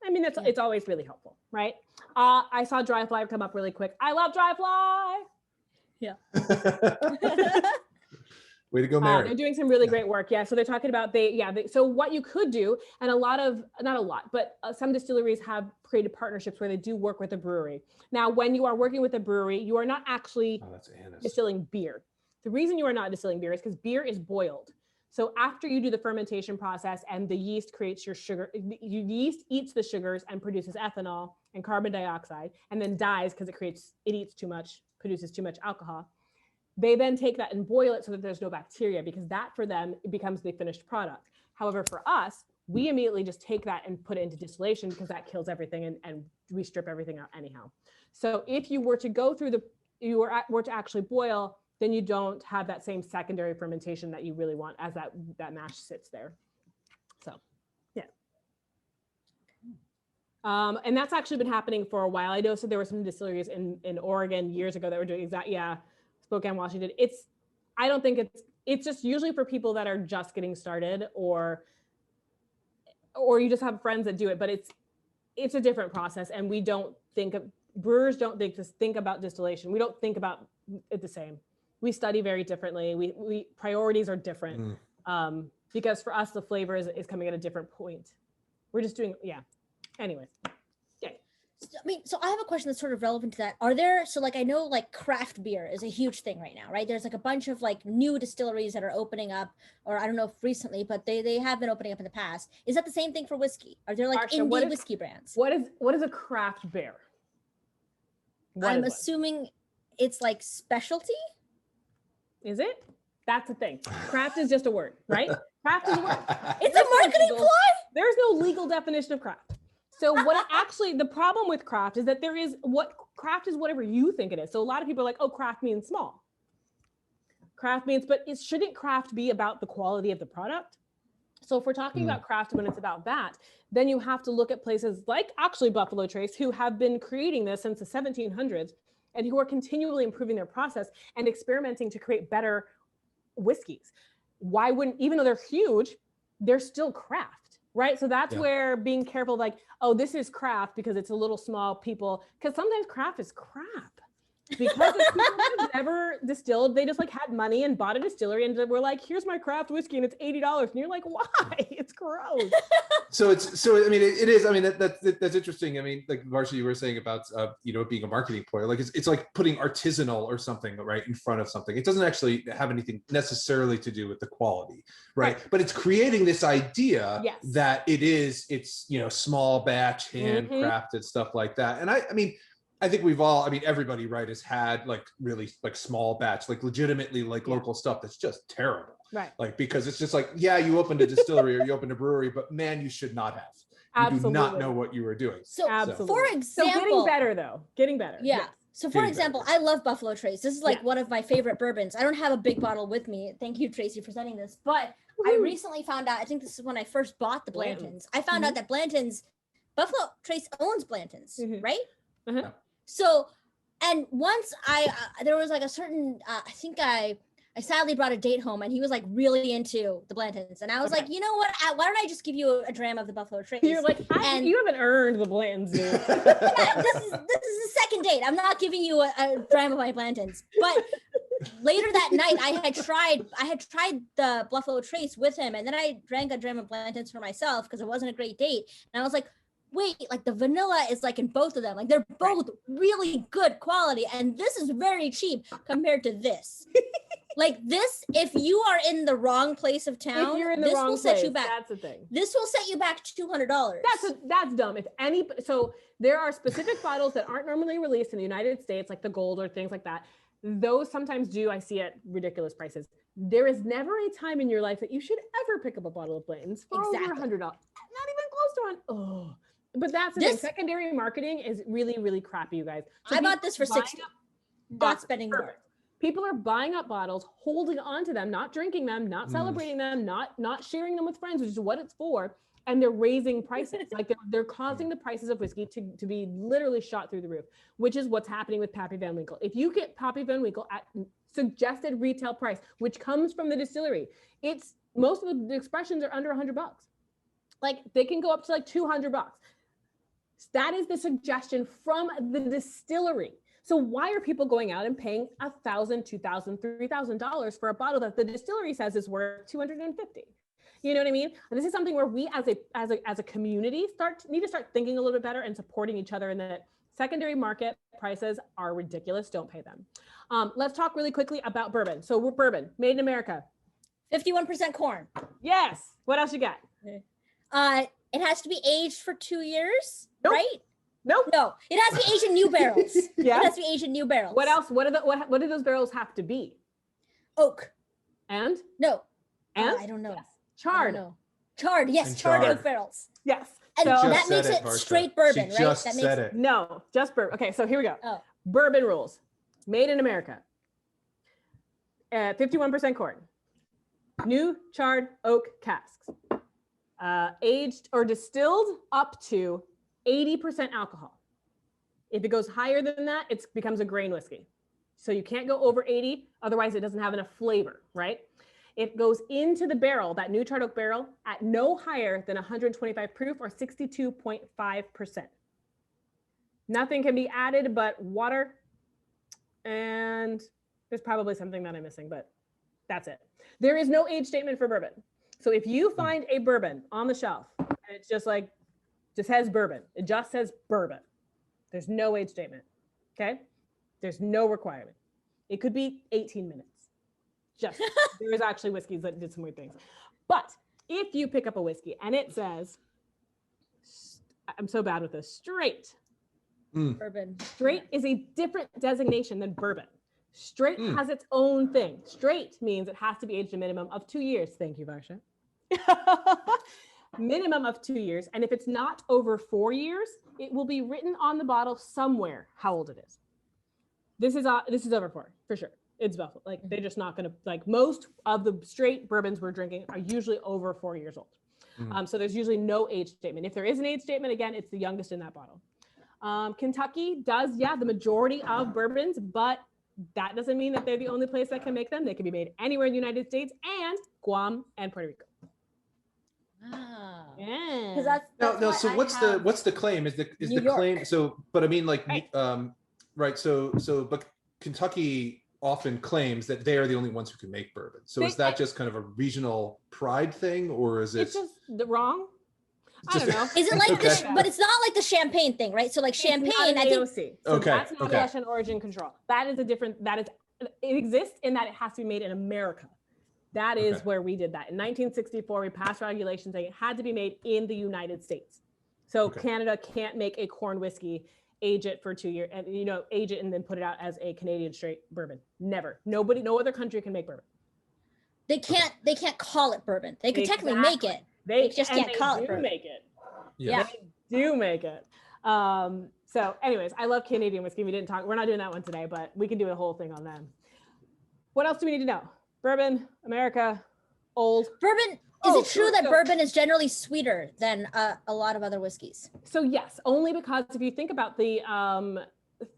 I mean, it's always really helpful, right? I saw Dry Fly come up really quick. I love Dry Fly. Yeah. Way to go, Mary. They're doing some really great work. Yeah. So they're talking about so what you could do, and some distilleries have created partnerships where they do work with a brewery. Now, when you are working with a brewery, you are not actually distilling beer. The reason you are not distilling beer is because beer is boiled. So after you do the fermentation process and the yeast creates your sugar, yeast eats the sugars and produces ethanol and carbon dioxide, and then dies because it eats too much, produces too much alcohol. They then take that and boil it so that there's no bacteria, because that for them becomes the finished product. However, for us, we immediately just take that and put it into distillation because that kills everything and we strip everything out anyhow. So if you were to go through were to actually boil, then you don't have that same secondary fermentation that you really want as that mash sits there. So, yeah. And that's actually been happening for a while. I know so there were some distilleries in Oregon years ago that were doing Spokane, Washington. I don't think it's just usually for people that are just getting started or you just have friends that do it, but it's a different process. And brewers don't think about distillation. We don't think about it the same. We study very differently. We priorities are different because for us, the flavor is coming at a different point. We're just doing, anyways. So I have a question that's sort of relevant to that. I know like craft beer is a huge thing right now, right? There's like a bunch of like new distilleries that are opening up, or I don't know if recently, but they have been opening up in the past. Is that the same thing for whiskey? Are there like Varsha, indie whiskey brands? What is a craft beer? I'm assuming it's like specialty. Is it? That's the thing. Craft is just a word, right? Craft is a word. It's a marketing ploy. There's no legal definition of craft. So the problem with craft is that craft is whatever you think it is. So a lot of people are like, oh, craft means small. Craft means, but shouldn't craft be about the quality of the product? So if we're talking about craft when it's about that, then you have to look at places like actually Buffalo Trace, who have been creating this since the 1700s and who are continually improving their process and experimenting to create better whiskeys. Why wouldn't, even though they're huge, they're still craft. Right. So that's where being careful, like, oh, this is craft because it's a little small people, because sometimes craft is crap because the people have never distilled. They just like had money and bought a distillery and were like, here's my craft whiskey and it's $80. And you're like, why? It's gross. I mean, it is. I mean, that's interesting. I mean, like Varsha, you were saying about, it being a marketing ploy, like it's like putting artisanal or something right in front of something. It doesn't actually have anything necessarily to do with the quality, right? But it's creating this idea that it's, small batch, handcrafted stuff like that. And I mean, I think everybody, right, has had like really like small batch, like legitimately like local stuff that's just terrible. Right. Like, because it's just like, you opened a distillery or you opened a brewery, but man, you should not have. You do not know what you were doing. So for example, getting better though, getting better. Yeah. Yes. So for example, I love Buffalo Trace. This is like one of my favorite bourbons. I don't have a big bottle with me. Thank you, Tracie, for sending this. But I recently found out, I think this is when I first bought the Blantons. I found out that Buffalo Trace owns Blantons, right? Uh-huh. So, and once there was like a certain, I think I sadly brought a date home and he was like really into the Blantons. And I was like, you know what? Why don't I just give you a dram of the Buffalo Trace? You're like, you haven't earned the Blantons, dude. This is the second date. I'm not giving you a dram of my Blantons. But later that night, I had tried the Buffalo Trace with him. And then I drank a dram of Blantons for myself because it wasn't a great date. And I was like, wait, like the vanilla is like in both of them. Like they're both really good quality. And this is very cheap compared to this. Like this, if you are in the wrong place of town, this will set you back. That's the thing. This will set you back $200. That's dumb. So there are specific bottles that aren't normally released in the United States, like the gold or things like that. Those sometimes I see at ridiculous prices. There is never a time in your life that you should ever pick up a bottle of Blanton's for over $100. Not even close to one. Oh. But that's the thing. Secondary marketing is really, really crappy, you guys. So I bought this for $60. Not spending more. People are buying up bottles, holding on to them, not drinking them, not celebrating them, not sharing them with friends, which is what it's for. And they're raising prices. Like they're causing the prices of whiskey to be literally shot through the roof, which is what's happening with Pappy Van Winkle. If you get Pappy Van Winkle at suggested retail price, which comes from the distillery, most of the expressions are under $100. Like they can go up to like $200. That is the suggestion from the distillery. So why are people going out and paying $1,000, $2,000, $3,000 for a bottle that the distillery says is worth $250? You know what I mean? And this is something where we as a community need to start thinking a little bit better and supporting each other, and that secondary market prices are ridiculous. Don't pay them. Let's talk really quickly about bourbon. So we're bourbon, made in America. 51% corn. Yes. What else you got? It has to be aged for 2 years, nope. right? Nope. No, it has to be aged in new barrels. Yeah. It has to be aged in new barrels. What else? What do those barrels have to be? Oak. And? No. And? I don't know. Yes. Charred. Charred. Charred, yes, And charred charred. oak barrels. Yes. And So that makes it Varsha. straight bourbon, She right? just That said makes it. no, just bourbon. Okay, so here we go. Oh. Bourbon rules. Made in America. 51% corn. New charred oak casks. Aged or distilled up to 80% alcohol. If it goes higher than that, it becomes a grain whiskey. So you can't go over 80, otherwise it doesn't have enough flavor, right? It goes into the barrel, that new charred oak barrel, at no higher than 125 proof or 62.5%. Nothing can be added but water, and there's probably something that I'm missing, but that's it. There is no age statement for bourbon. So if you find a bourbon on the shelf, and it's just has bourbon, it just says bourbon. There's no age statement, okay? There's no requirement. It could be 18 minutes. There is actually whiskeys that did some weird things. But if you pick up a whiskey and it says, I'm so bad with this, straight. bourbon. Straight is a different designation than bourbon. Straight has its own thing. Straight means it has to be aged a minimum of 2 years. Thank you, Varsha. Minimum of 2 years. And if it's not over 4 years, it will be written on the bottle somewhere how old it is. This is over 4 for sure. It's Buffalo. Like they're just not going to, like most of the straight bourbons we're drinking are usually over 4 years old. So there's usually no age statement. If there is an age statement, again, it's the youngest in that bottle. Kentucky does, the majority of bourbons, but that doesn't mean that they're the only place that can make them. They can be made anywhere in the United States and Guam and Puerto Rico. Wow. Yeah. Because that's No. why So I what's have the claim? Is New the York. claim? So, but I mean, like, Right. right. So, but Kentucky often claims that they are the only ones who can make bourbon. So is that just kind of a regional pride thing, or is it? It's just wrong. I don't know. Is it like Okay. but it's not like the champagne thing, right? So like champagne, It's not an I think AOC. So Okay, that's not okay. Russian origin control. It exists in that it has to be made in America. That is Okay. where we did that. In 1964, we passed regulations saying it had to be made in the United States. So Okay. Canada can't make a corn whiskey, age it for 2 years, and age it and then put it out as a Canadian straight bourbon. Never. No other country can make bourbon. they can't call it bourbon. They could technically make it. They just can't call it bourbon. Make it. Yeah. They do make it. So anyways, I love Canadian whiskey. We're not doing that one today, but we can do a whole thing on them. What else do we need to know? Bourbon, America, old. Bourbon, is it true that bourbon is generally sweeter than a lot of other whiskeys? So yes, only because if you think about the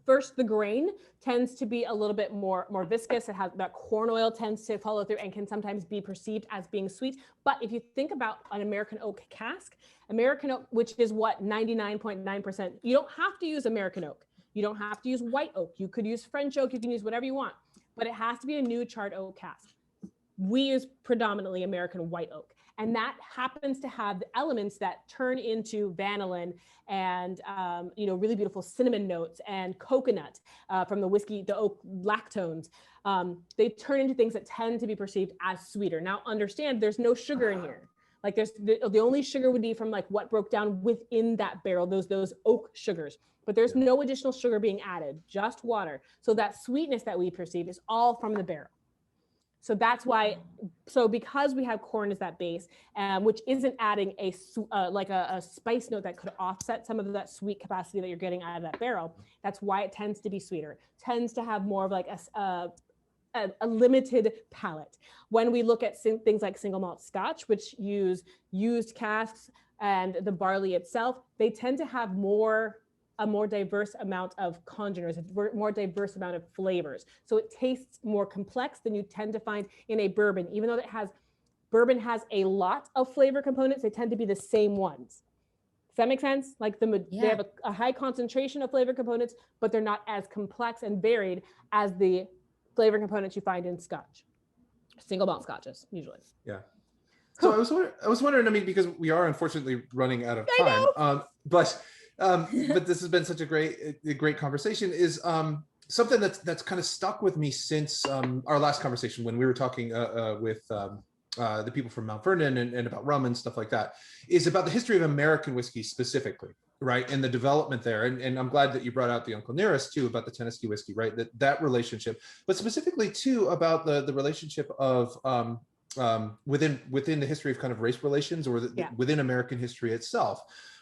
first, the grain tends to be a little bit more viscous. It has that corn oil tends to follow through and can sometimes be perceived as being sweet. But if you think about an American oak cask, American oak, which is what 99.9%, you don't have to use American oak. You don't have to use white oak. You could use French oak. You can use whatever you want, but it has to be a new charred oak cask. We use predominantly American white oak. And that happens to have the elements that turn into vanillin and, really beautiful cinnamon notes and coconut from the whiskey, the oak lactones. They turn into things that tend to be perceived as sweeter. Now, understand there's no sugar in here. Like there's the only sugar would be from like what broke down within that barrel, those oak sugars. But there's no additional sugar being added, just water. So that sweetness that we perceive is all from the barrel. So that's why, because we have corn as that base, which isn't adding a spice note that could offset some of that sweet capacity that you're getting out of that barrel, that's why it tends to be sweeter. It tends to have more of like a limited palate. When we look at things like single malt Scotch, which use used casks and the barley itself, they tend to have a more diverse amount of congeners, a more diverse amount of flavors. So it tastes more complex than you tend to find in a bourbon. Even though bourbon has a lot of flavor components, they tend to be the same ones. Does that make sense? Like they have a high concentration of flavor components, but they're not as complex and varied as the flavor components you find in Scotch. Single malt Scotches, usually. Yeah. So I was wondering, I mean, because we are unfortunately running out of time, but this has been such a great conversation, is something that's kind of stuck with me since our last conversation when we were talking with the people from Mount Vernon and about rum and stuff like that, is about the history of American whiskey specifically, right? And the development there. And I'm glad that you brought out the Uncle Nearest too, about the Tennessee whiskey, right? That relationship, but specifically too about the relationship of within the history of kind of race relations, or within American history itself,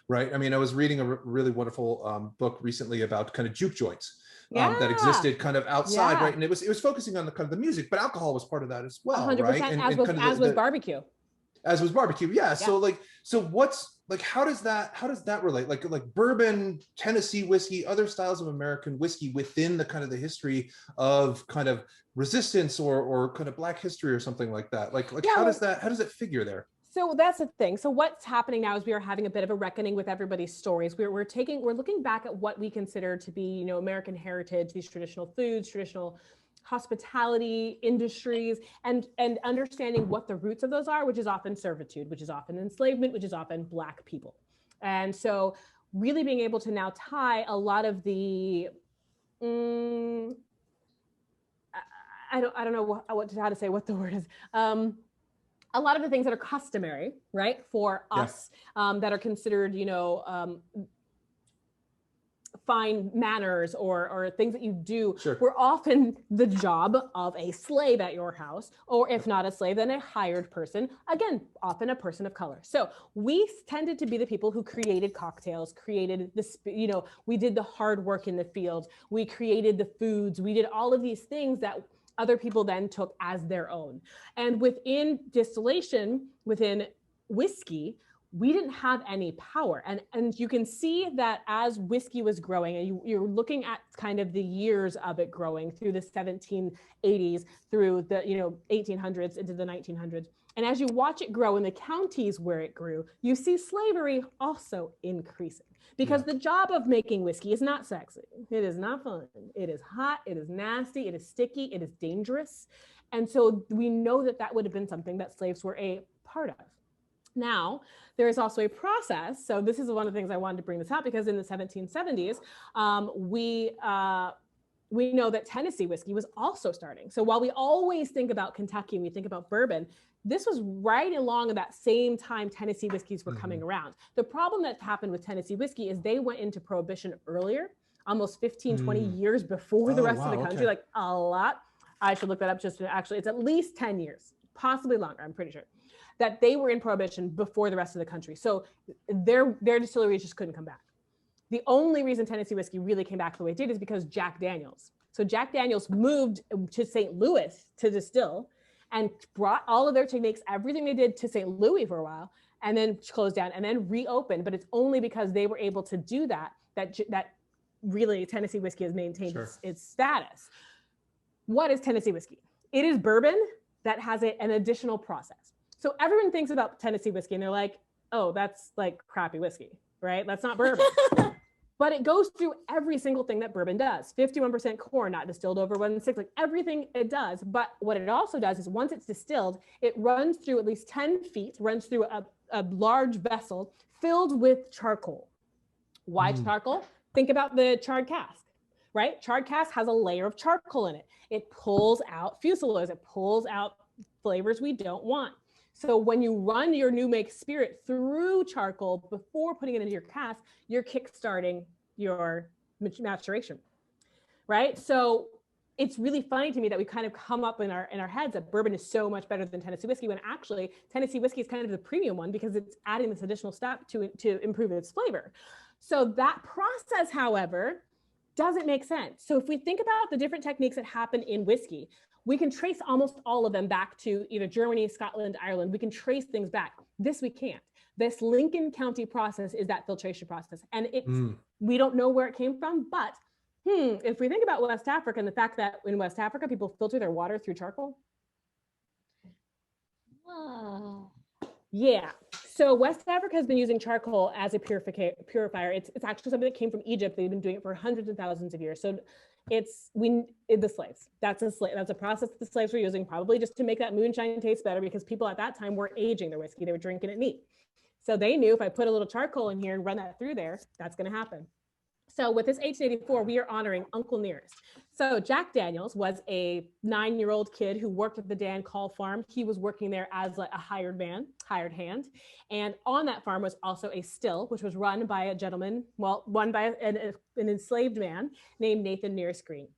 right? I mean, I was reading a really wonderful book recently about kind of juke joints that existed kind of outside, right? And it was focusing on the kind of the music, but alcohol was part of that as well, 100%, right? And as was barbecue. As was barbecue, yeah. So what's like, how does that relate? Like bourbon, Tennessee whiskey, other styles of American whiskey within the kind of the history of kind of resistance or kind of Black history or something like that. Like how does it figure there? So that's the thing. So what's happening now is we are having a bit of a reckoning with everybody's stories. We're looking back at what we consider to be, you know, American heritage, these traditional foods, traditional hospitality industries, and understanding what the roots of those are, which is often servitude, which is often enslavement, which is often Black people. And so really being able to now tie a lot of the I don't know how to say what the word is. A lot of the things that are customary, right, for us, that are considered, you know, fine manners or things that you do, were often the job of a slave at your house, or if not a slave, then a hired person, again, often a person of color. So we tended to be the people who created cocktails, created this, you know, we did the hard work in the field, we created the foods, we did all of these things that other people then took as their own. And within distillation, within whiskey, we didn't have any power. And you can see that as whiskey was growing, and you're looking at kind of the years of it growing through the 1780s, through the 1800s into the 1900s. And as you watch it grow in the counties where it grew, you see slavery also increasing. Because the job of making whiskey is not sexy. It is not fun. It is hot. It is nasty. It is sticky. It is dangerous. And so we know that would have been something that slaves were a part of. Now, there is also a process. So this is one of the things I wanted to bring this out, because in the 1770s, we know that Tennessee whiskey was also starting. So while we always think about Kentucky and we think about bourbon, this was right along at that same time Tennessee whiskeys were coming around. The problem that happened with Tennessee whiskey is they went into prohibition earlier, almost 15, 20 years before the rest of the country, like a lot. I should look that up just to actually, it's at least 10 years, possibly longer, I'm pretty sure, that they were in prohibition before the rest of the country. So their distilleries just couldn't come back. The only reason Tennessee whiskey really came back the way it did is because Jack Daniels. So Jack Daniels moved to St. Louis to distill and brought all of their techniques, everything they did, to St. Louis for a while, and then closed down and then reopened. But it's only because they were able to do that really Tennessee whiskey has maintained its status. What is Tennessee whiskey? It is bourbon that has an additional process. So everyone thinks about Tennessee whiskey and they're like, oh, that's like crappy whiskey, right? That's not bourbon. But it goes through every single thing that bourbon does. 51% corn, not distilled over 1.6, like everything it does. But what it also does is once it's distilled, it runs through at least 10 feet, runs through a large vessel filled with charcoal. Why charcoal? Think about the charred cask, right? Charred cask has a layer of charcoal in it. It pulls out fusel-oils. It pulls out flavors we don't want. So when you run your new make spirit through charcoal before putting it into your cask, you're kickstarting your maturation, right? So it's really funny to me that we kind of come up in our heads that bourbon is so much better than Tennessee whiskey, when actually Tennessee whiskey is kind of the premium one because it's adding this additional step to improve its flavor. So that process, however, doesn't make sense. So if we think about the different techniques that happen in whiskey, we can trace almost all of them back to either Germany, Scotland, Ireland. We can trace things back. This we can't. This Lincoln County process is that filtration process. And we don't know where it came from, but if we think about West Africa and the fact that in West Africa, people filter their water through charcoal. Wow. Yeah. So West Africa has been using charcoal as a purifier. It's actually something that came from Egypt. They've been doing it for hundreds of thousands of years. So the slaves. That's a process that the slaves were using, probably just to make that moonshine taste better, because people at that time weren't aging their whiskey. They were drinking it neat. So they knew if I put a little charcoal in here and run that through there, that's going to happen. So with this 1884, we are honoring Uncle Nearest. So Jack Daniels was a 9-year-old kid who worked at the Dan Call farm. He was working there as like a hired hand. And on that farm was also a still, which was run by a gentleman, run by an enslaved man named Nathan Nearest Green.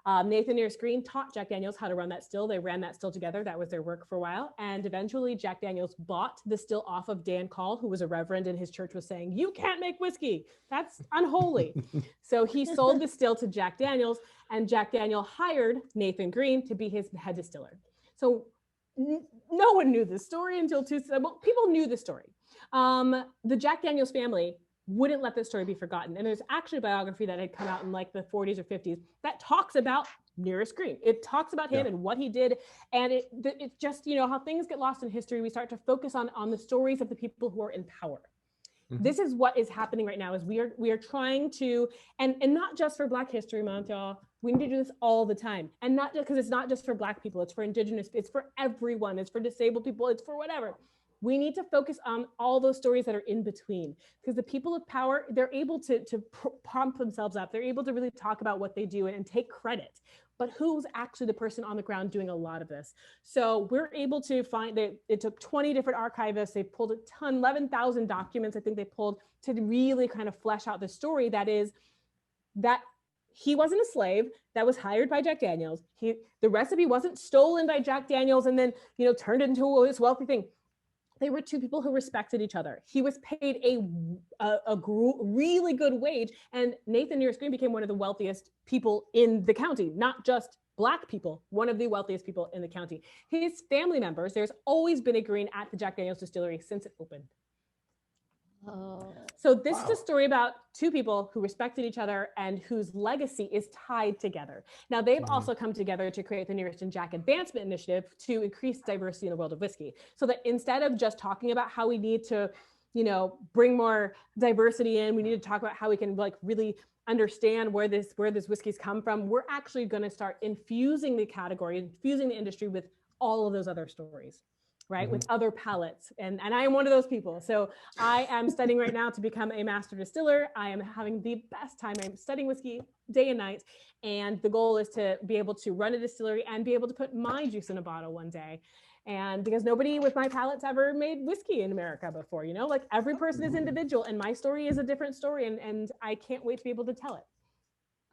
Nathan Nearest Green taught Jack Daniels how to run that still. They ran that still together. That was their work for a while. And eventually Jack Daniels bought the still off of Dan Call, who was a reverend in his church, was saying, you can't make whiskey. That's unholy. So he sold the still to Jack Daniels, and Jack Daniel hired Nathan Green to be his head distiller. So no one knew this story until well, people knew the story. The Jack Daniels family wouldn't let this story be forgotten. And there's actually a biography that had come out in like the 40s or 50s that talks about Nearest Green. It talks about him and what he did. And it's just, you know, how things get lost in history. We start to focus on the stories of the people who are in power. This is what is happening right now, is we are trying to, and not just for Black History Month, y'all. We need to do this all the time. And not just because it's not just for Black people, it's for Indigenous, it's for everyone, it's for disabled people, it's for whatever. We need to focus on all those stories that are in between, because the people of power, they're able to pump themselves up. They're able to really talk about what they do and take credit. But who's actually the person on the ground doing a lot of this? So we're able to find that it took 20 different archivists. They pulled a ton, 11,000 documents, I think they pulled, to really kind of flesh out the story that is that he wasn't a slave that was hired by Jack Daniels. The recipe wasn't stolen by Jack Daniels and then, you know, turned into this wealthy thing. They were two people who respected each other. He was paid a really good wage, and Nathan Nearest Green became one of the wealthiest people in the county, not just Black people, one of the wealthiest people in the county. His family members, there's always been a Green at the Jack Daniels distillery since it opened. Oh. So this is a story about two people who respected each other and whose legacy is tied together. Now, they've also come together to create the Nearest and Jack Advancement Initiative to increase diversity in the world of whiskey. So that instead of just talking about how we need to, you know, bring more diversity in, we need to talk about how we can like really understand where this whiskies come from. We're actually going to start infusing the category, infusing the industry with all of those other stories. Right, with other palates. And I am one of those people. So I am studying right now to become a master distiller. I am having the best time. I'm studying whiskey day and night. And the goal is to be able to run a distillery and be able to put my juice in a bottle one day. And because nobody with my palate's ever made whiskey in America before, you know, like every person is individual and my story is a different story. And I can't wait to be able to tell it.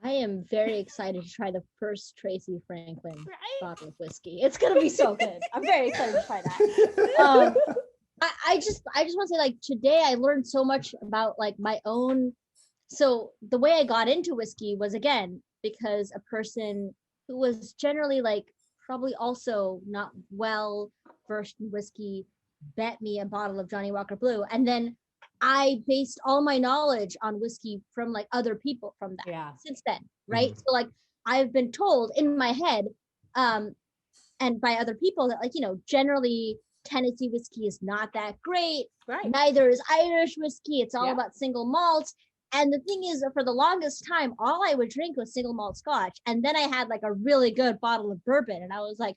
I am very excited to try the first Tracie Franklin bottle of whiskey. It's gonna be so good. I'm very excited to try that. I just want to say, like, today I learned so much about like my own. So the way I got into whiskey was, again, because a person who was generally like probably also not well versed in whiskey bet me a bottle of Johnny Walker Blue, and then I based all my knowledge on whiskey from like other people from that since then, right? So like I've been told in my head and by other people that, like, you know, generally Tennessee whiskey is not that great. Right. Neither is Irish whiskey. It's all about single malts. And the thing is, for the longest time, all I would drink was single malt Scotch. And then I had like a really good bottle of bourbon and I was like,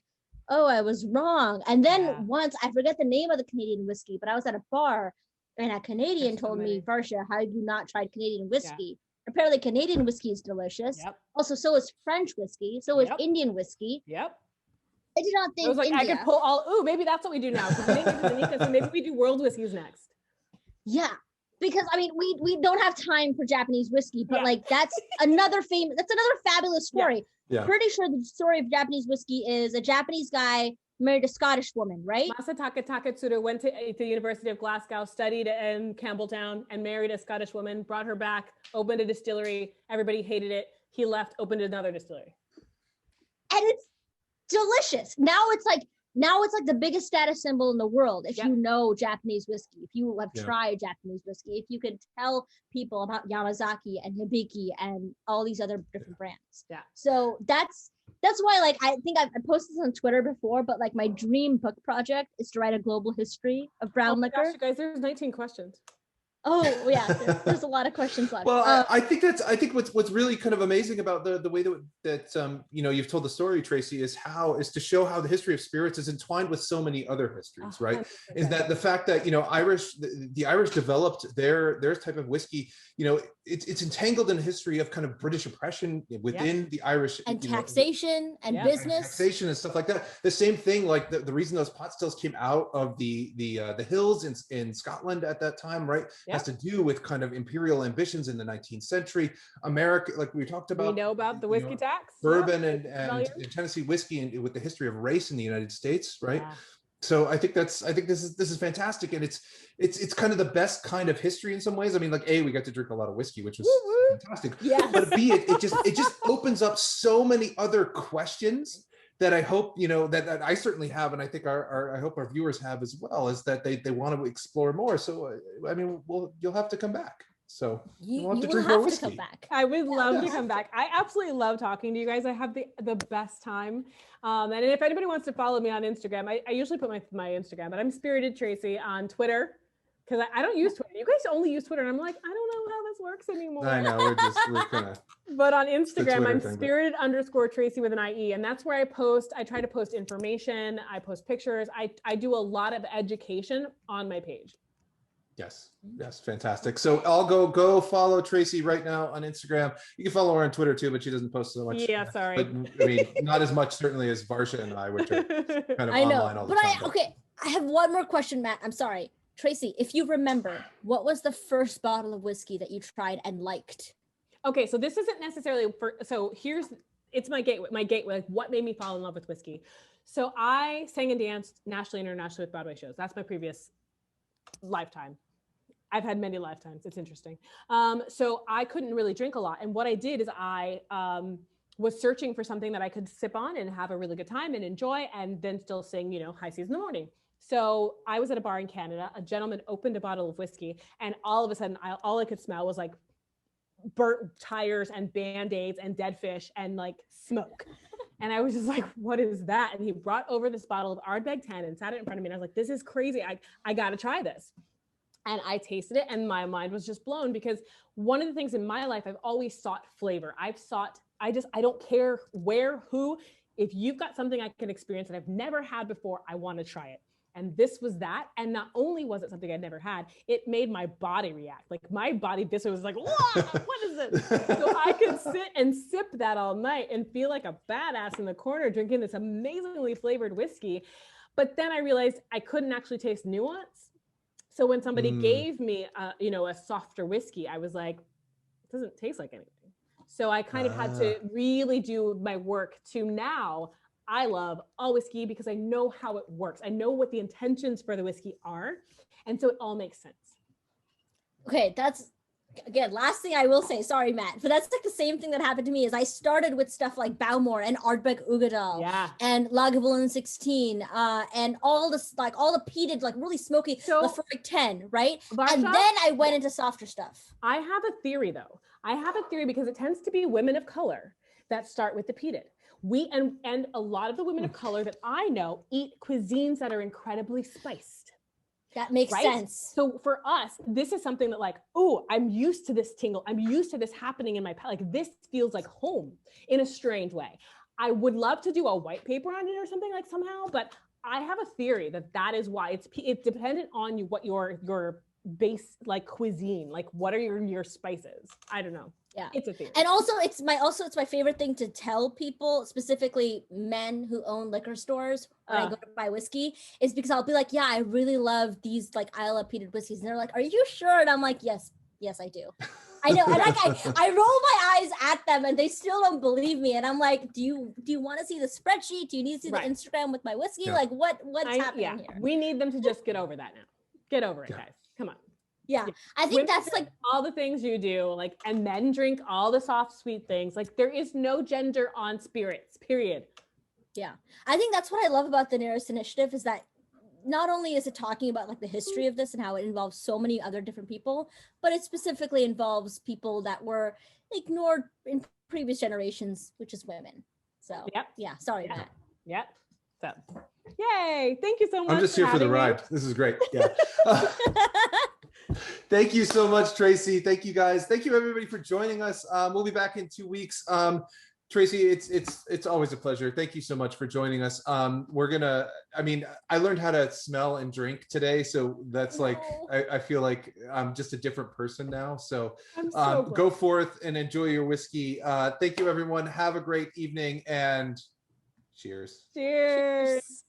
oh, I was wrong. And then once, I forget the name of the Canadian whiskey, but I was at a bar and a Canadian told me, Varsha, have you not tried Canadian whiskey? Apparently Canadian whiskey is delicious. Also, so is French whiskey. So is Indian whiskey. I did not think I was like, India. I could pull all, ooh, maybe that's what we do now. Maybe we do world whiskeys next. Yeah, because I mean, we don't have time for Japanese whiskey, but like that's another fabulous story. Pretty sure the story of Japanese whiskey is a Japanese guy married a Scottish woman, right? Masataka Taketsuru went to the University of Glasgow, studied in Campbelltown, and married a Scottish woman, brought her back, opened a distillery. Everybody hated it. He left, opened another distillery. And it's delicious. Now it's like the biggest status symbol in the world. If you know Japanese whiskey, if you have tried Japanese whiskey, if you can tell people about Yamazaki and Hibiki and all these other different brands. So that's why, like, I think I've posted this on Twitter before, but like my dream book project is to write a global history of brown liquor. Gosh, you guys, there's 19 questions. Oh yeah, there's a lot of questions left. Well, I think what's really kind of amazing about the way that you know, you've told the story, Tracie, is to show how the history of spirits is entwined with so many other histories, right? 100%. Is that the fact that, you know, the Irish developed their type of whiskey, you know, it's entangled in a history of kind of British oppression within the Irish, and taxation and business, and taxation and stuff like that. The same thing, like the reason those pot stills came out of the hills in Scotland at that time, right? has to do with kind of imperial ambitions in the 19th century. America, like we talked about. We know about the whiskey tax. Bourbon and Tennessee whiskey, and with the history of race in the United States, right? Yeah. So I think this is fantastic, and it's kind of the best kind of history in some ways. I mean, like A, we got to drink a lot of whiskey, which was fantastic. Yes. But B, it just opens up so many other questions that I hope, that I certainly have, and I think I hope our viewers have as well, is that they want to explore more. So I mean, you'll have to come back. So you will have to come back. I would love to come back. I absolutely love talking to you guys. I have the best time. And if anybody wants to follow me on Instagram, I usually put my Instagram, but I'm Spirited Tracie on Twitter, because I don't use Twitter. You guys only use Twitter, and I'm like, I don't know how this works anymore. I know, we're kind of. But on Instagram, I'm thing, Spirited_Tracie with an IE, and that's where I post. I try to post information. I post pictures. I do a lot of education on my page. Yes, fantastic. So I'll go follow Tracie right now on Instagram. You can follow her on Twitter too, but she doesn't post so much. Yeah, sorry. But I mean, not as much certainly as Varsha and I, which are kind of I know, online all the but time. okay, I have one more question, Matt. I'm sorry, Tracie. If you remember, what was the first bottle of whiskey that you tried and liked? Okay, so this isn't necessarily it's my gateway, like what made me fall in love with whiskey. So I sang and danced nationally and internationally with Broadway shows. That's my previous lifetime. I've had many lifetimes. It's interesting. So I couldn't really drink a lot. And what I did is I was searching for something that I could sip on and have a really good time and enjoy, and then still sing, high seas in the morning. So I was at a bar in Canada. A gentleman opened a bottle of whiskey, and all of a sudden, all I could smell was like burnt tires and Band-Aids and dead fish and like smoke. And I was just like, what is that? And he brought over this bottle of Ardbeg 10 and sat it in front of me. And I was like, this is crazy. I got to try this. And I tasted it, and my mind was just blown, because one of the things in my life, I've always sought flavor. I don't care who, if you've got something I can experience that I've never had before, I want to try it. And this was that. And not only was it something I'd never had, it made my body react. Like my body, this was like, whoa, what is it? So I could sit and sip that all night and feel like a badass in the corner drinking this amazingly flavored whiskey. But then I realized I couldn't actually taste nuance. So when somebody gave me, a softer whiskey, I was like, it doesn't taste like anything. So I kind of had to really do my work to now. I love all whiskey because I know how it works. I know what the intentions for the whiskey are. And so it all makes sense. Okay, that's, again, last thing I will say, sorry, Matt, but that's like the same thing that happened to me. Is I started with stuff like Bowmore and Ardbeg Ugadal and Lagavulin 16 and all this, like all the peated, like really smoky Lafroig 10, right? Varsha, and then I went into softer stuff. I have a theory though. I have a theory because it tends to be women of color that start with the peated. And a lot of the women of color that I know eat cuisines that are incredibly spiced. That makes sense. So for us, this is something that like, oh, I'm used to this tingle. I'm used to this happening in my palate. Like this feels like home in a strange way. I would love to do a white paper on it or something like somehow, but I have a theory that is why it's dependent on you, what your base like cuisine, like what are your spices? I don't know. Yeah, it's a theory. And also it's my favorite thing to tell people, specifically men who own liquor stores when I go to buy whiskey, is because I'll be like, yeah, I really love these like Isla peated whiskeys, and they're like, are you sure? And I'm like, yes, I do. I know. And like I roll my eyes at them and they still don't believe me. And I'm like, do you want to see the spreadsheet? Do you need to see the Instagram with my whiskey? Yeah. Like what's happening here? We need them to just get over that now. Get over it, guys. Come on. Yeah. I think that's like all the things you do, like, and men drink all the soft, sweet things. Like there is no gender on spirits, period. Yeah. I think that's what I love about the Nearest Initiative, is that not only is it talking about like the history of this and how it involves so many other different people, but it specifically involves people that were ignored in previous generations, which is women. So yeah, sorry, Matt. Yep. So yay. Thank you so much. I'm just here for the ride. This is great. Yeah. Thank you so much, Tracie. Thank you guys. Thank you everybody for joining us. We'll be back in 2 weeks. Tracie, it's always a pleasure. Thank you so much for joining us. I learned how to smell and drink today. So that's like, I feel like I'm just a different person now. So, go forth and enjoy your whiskey. Thank you, everyone. Have a great evening and cheers. Cheers.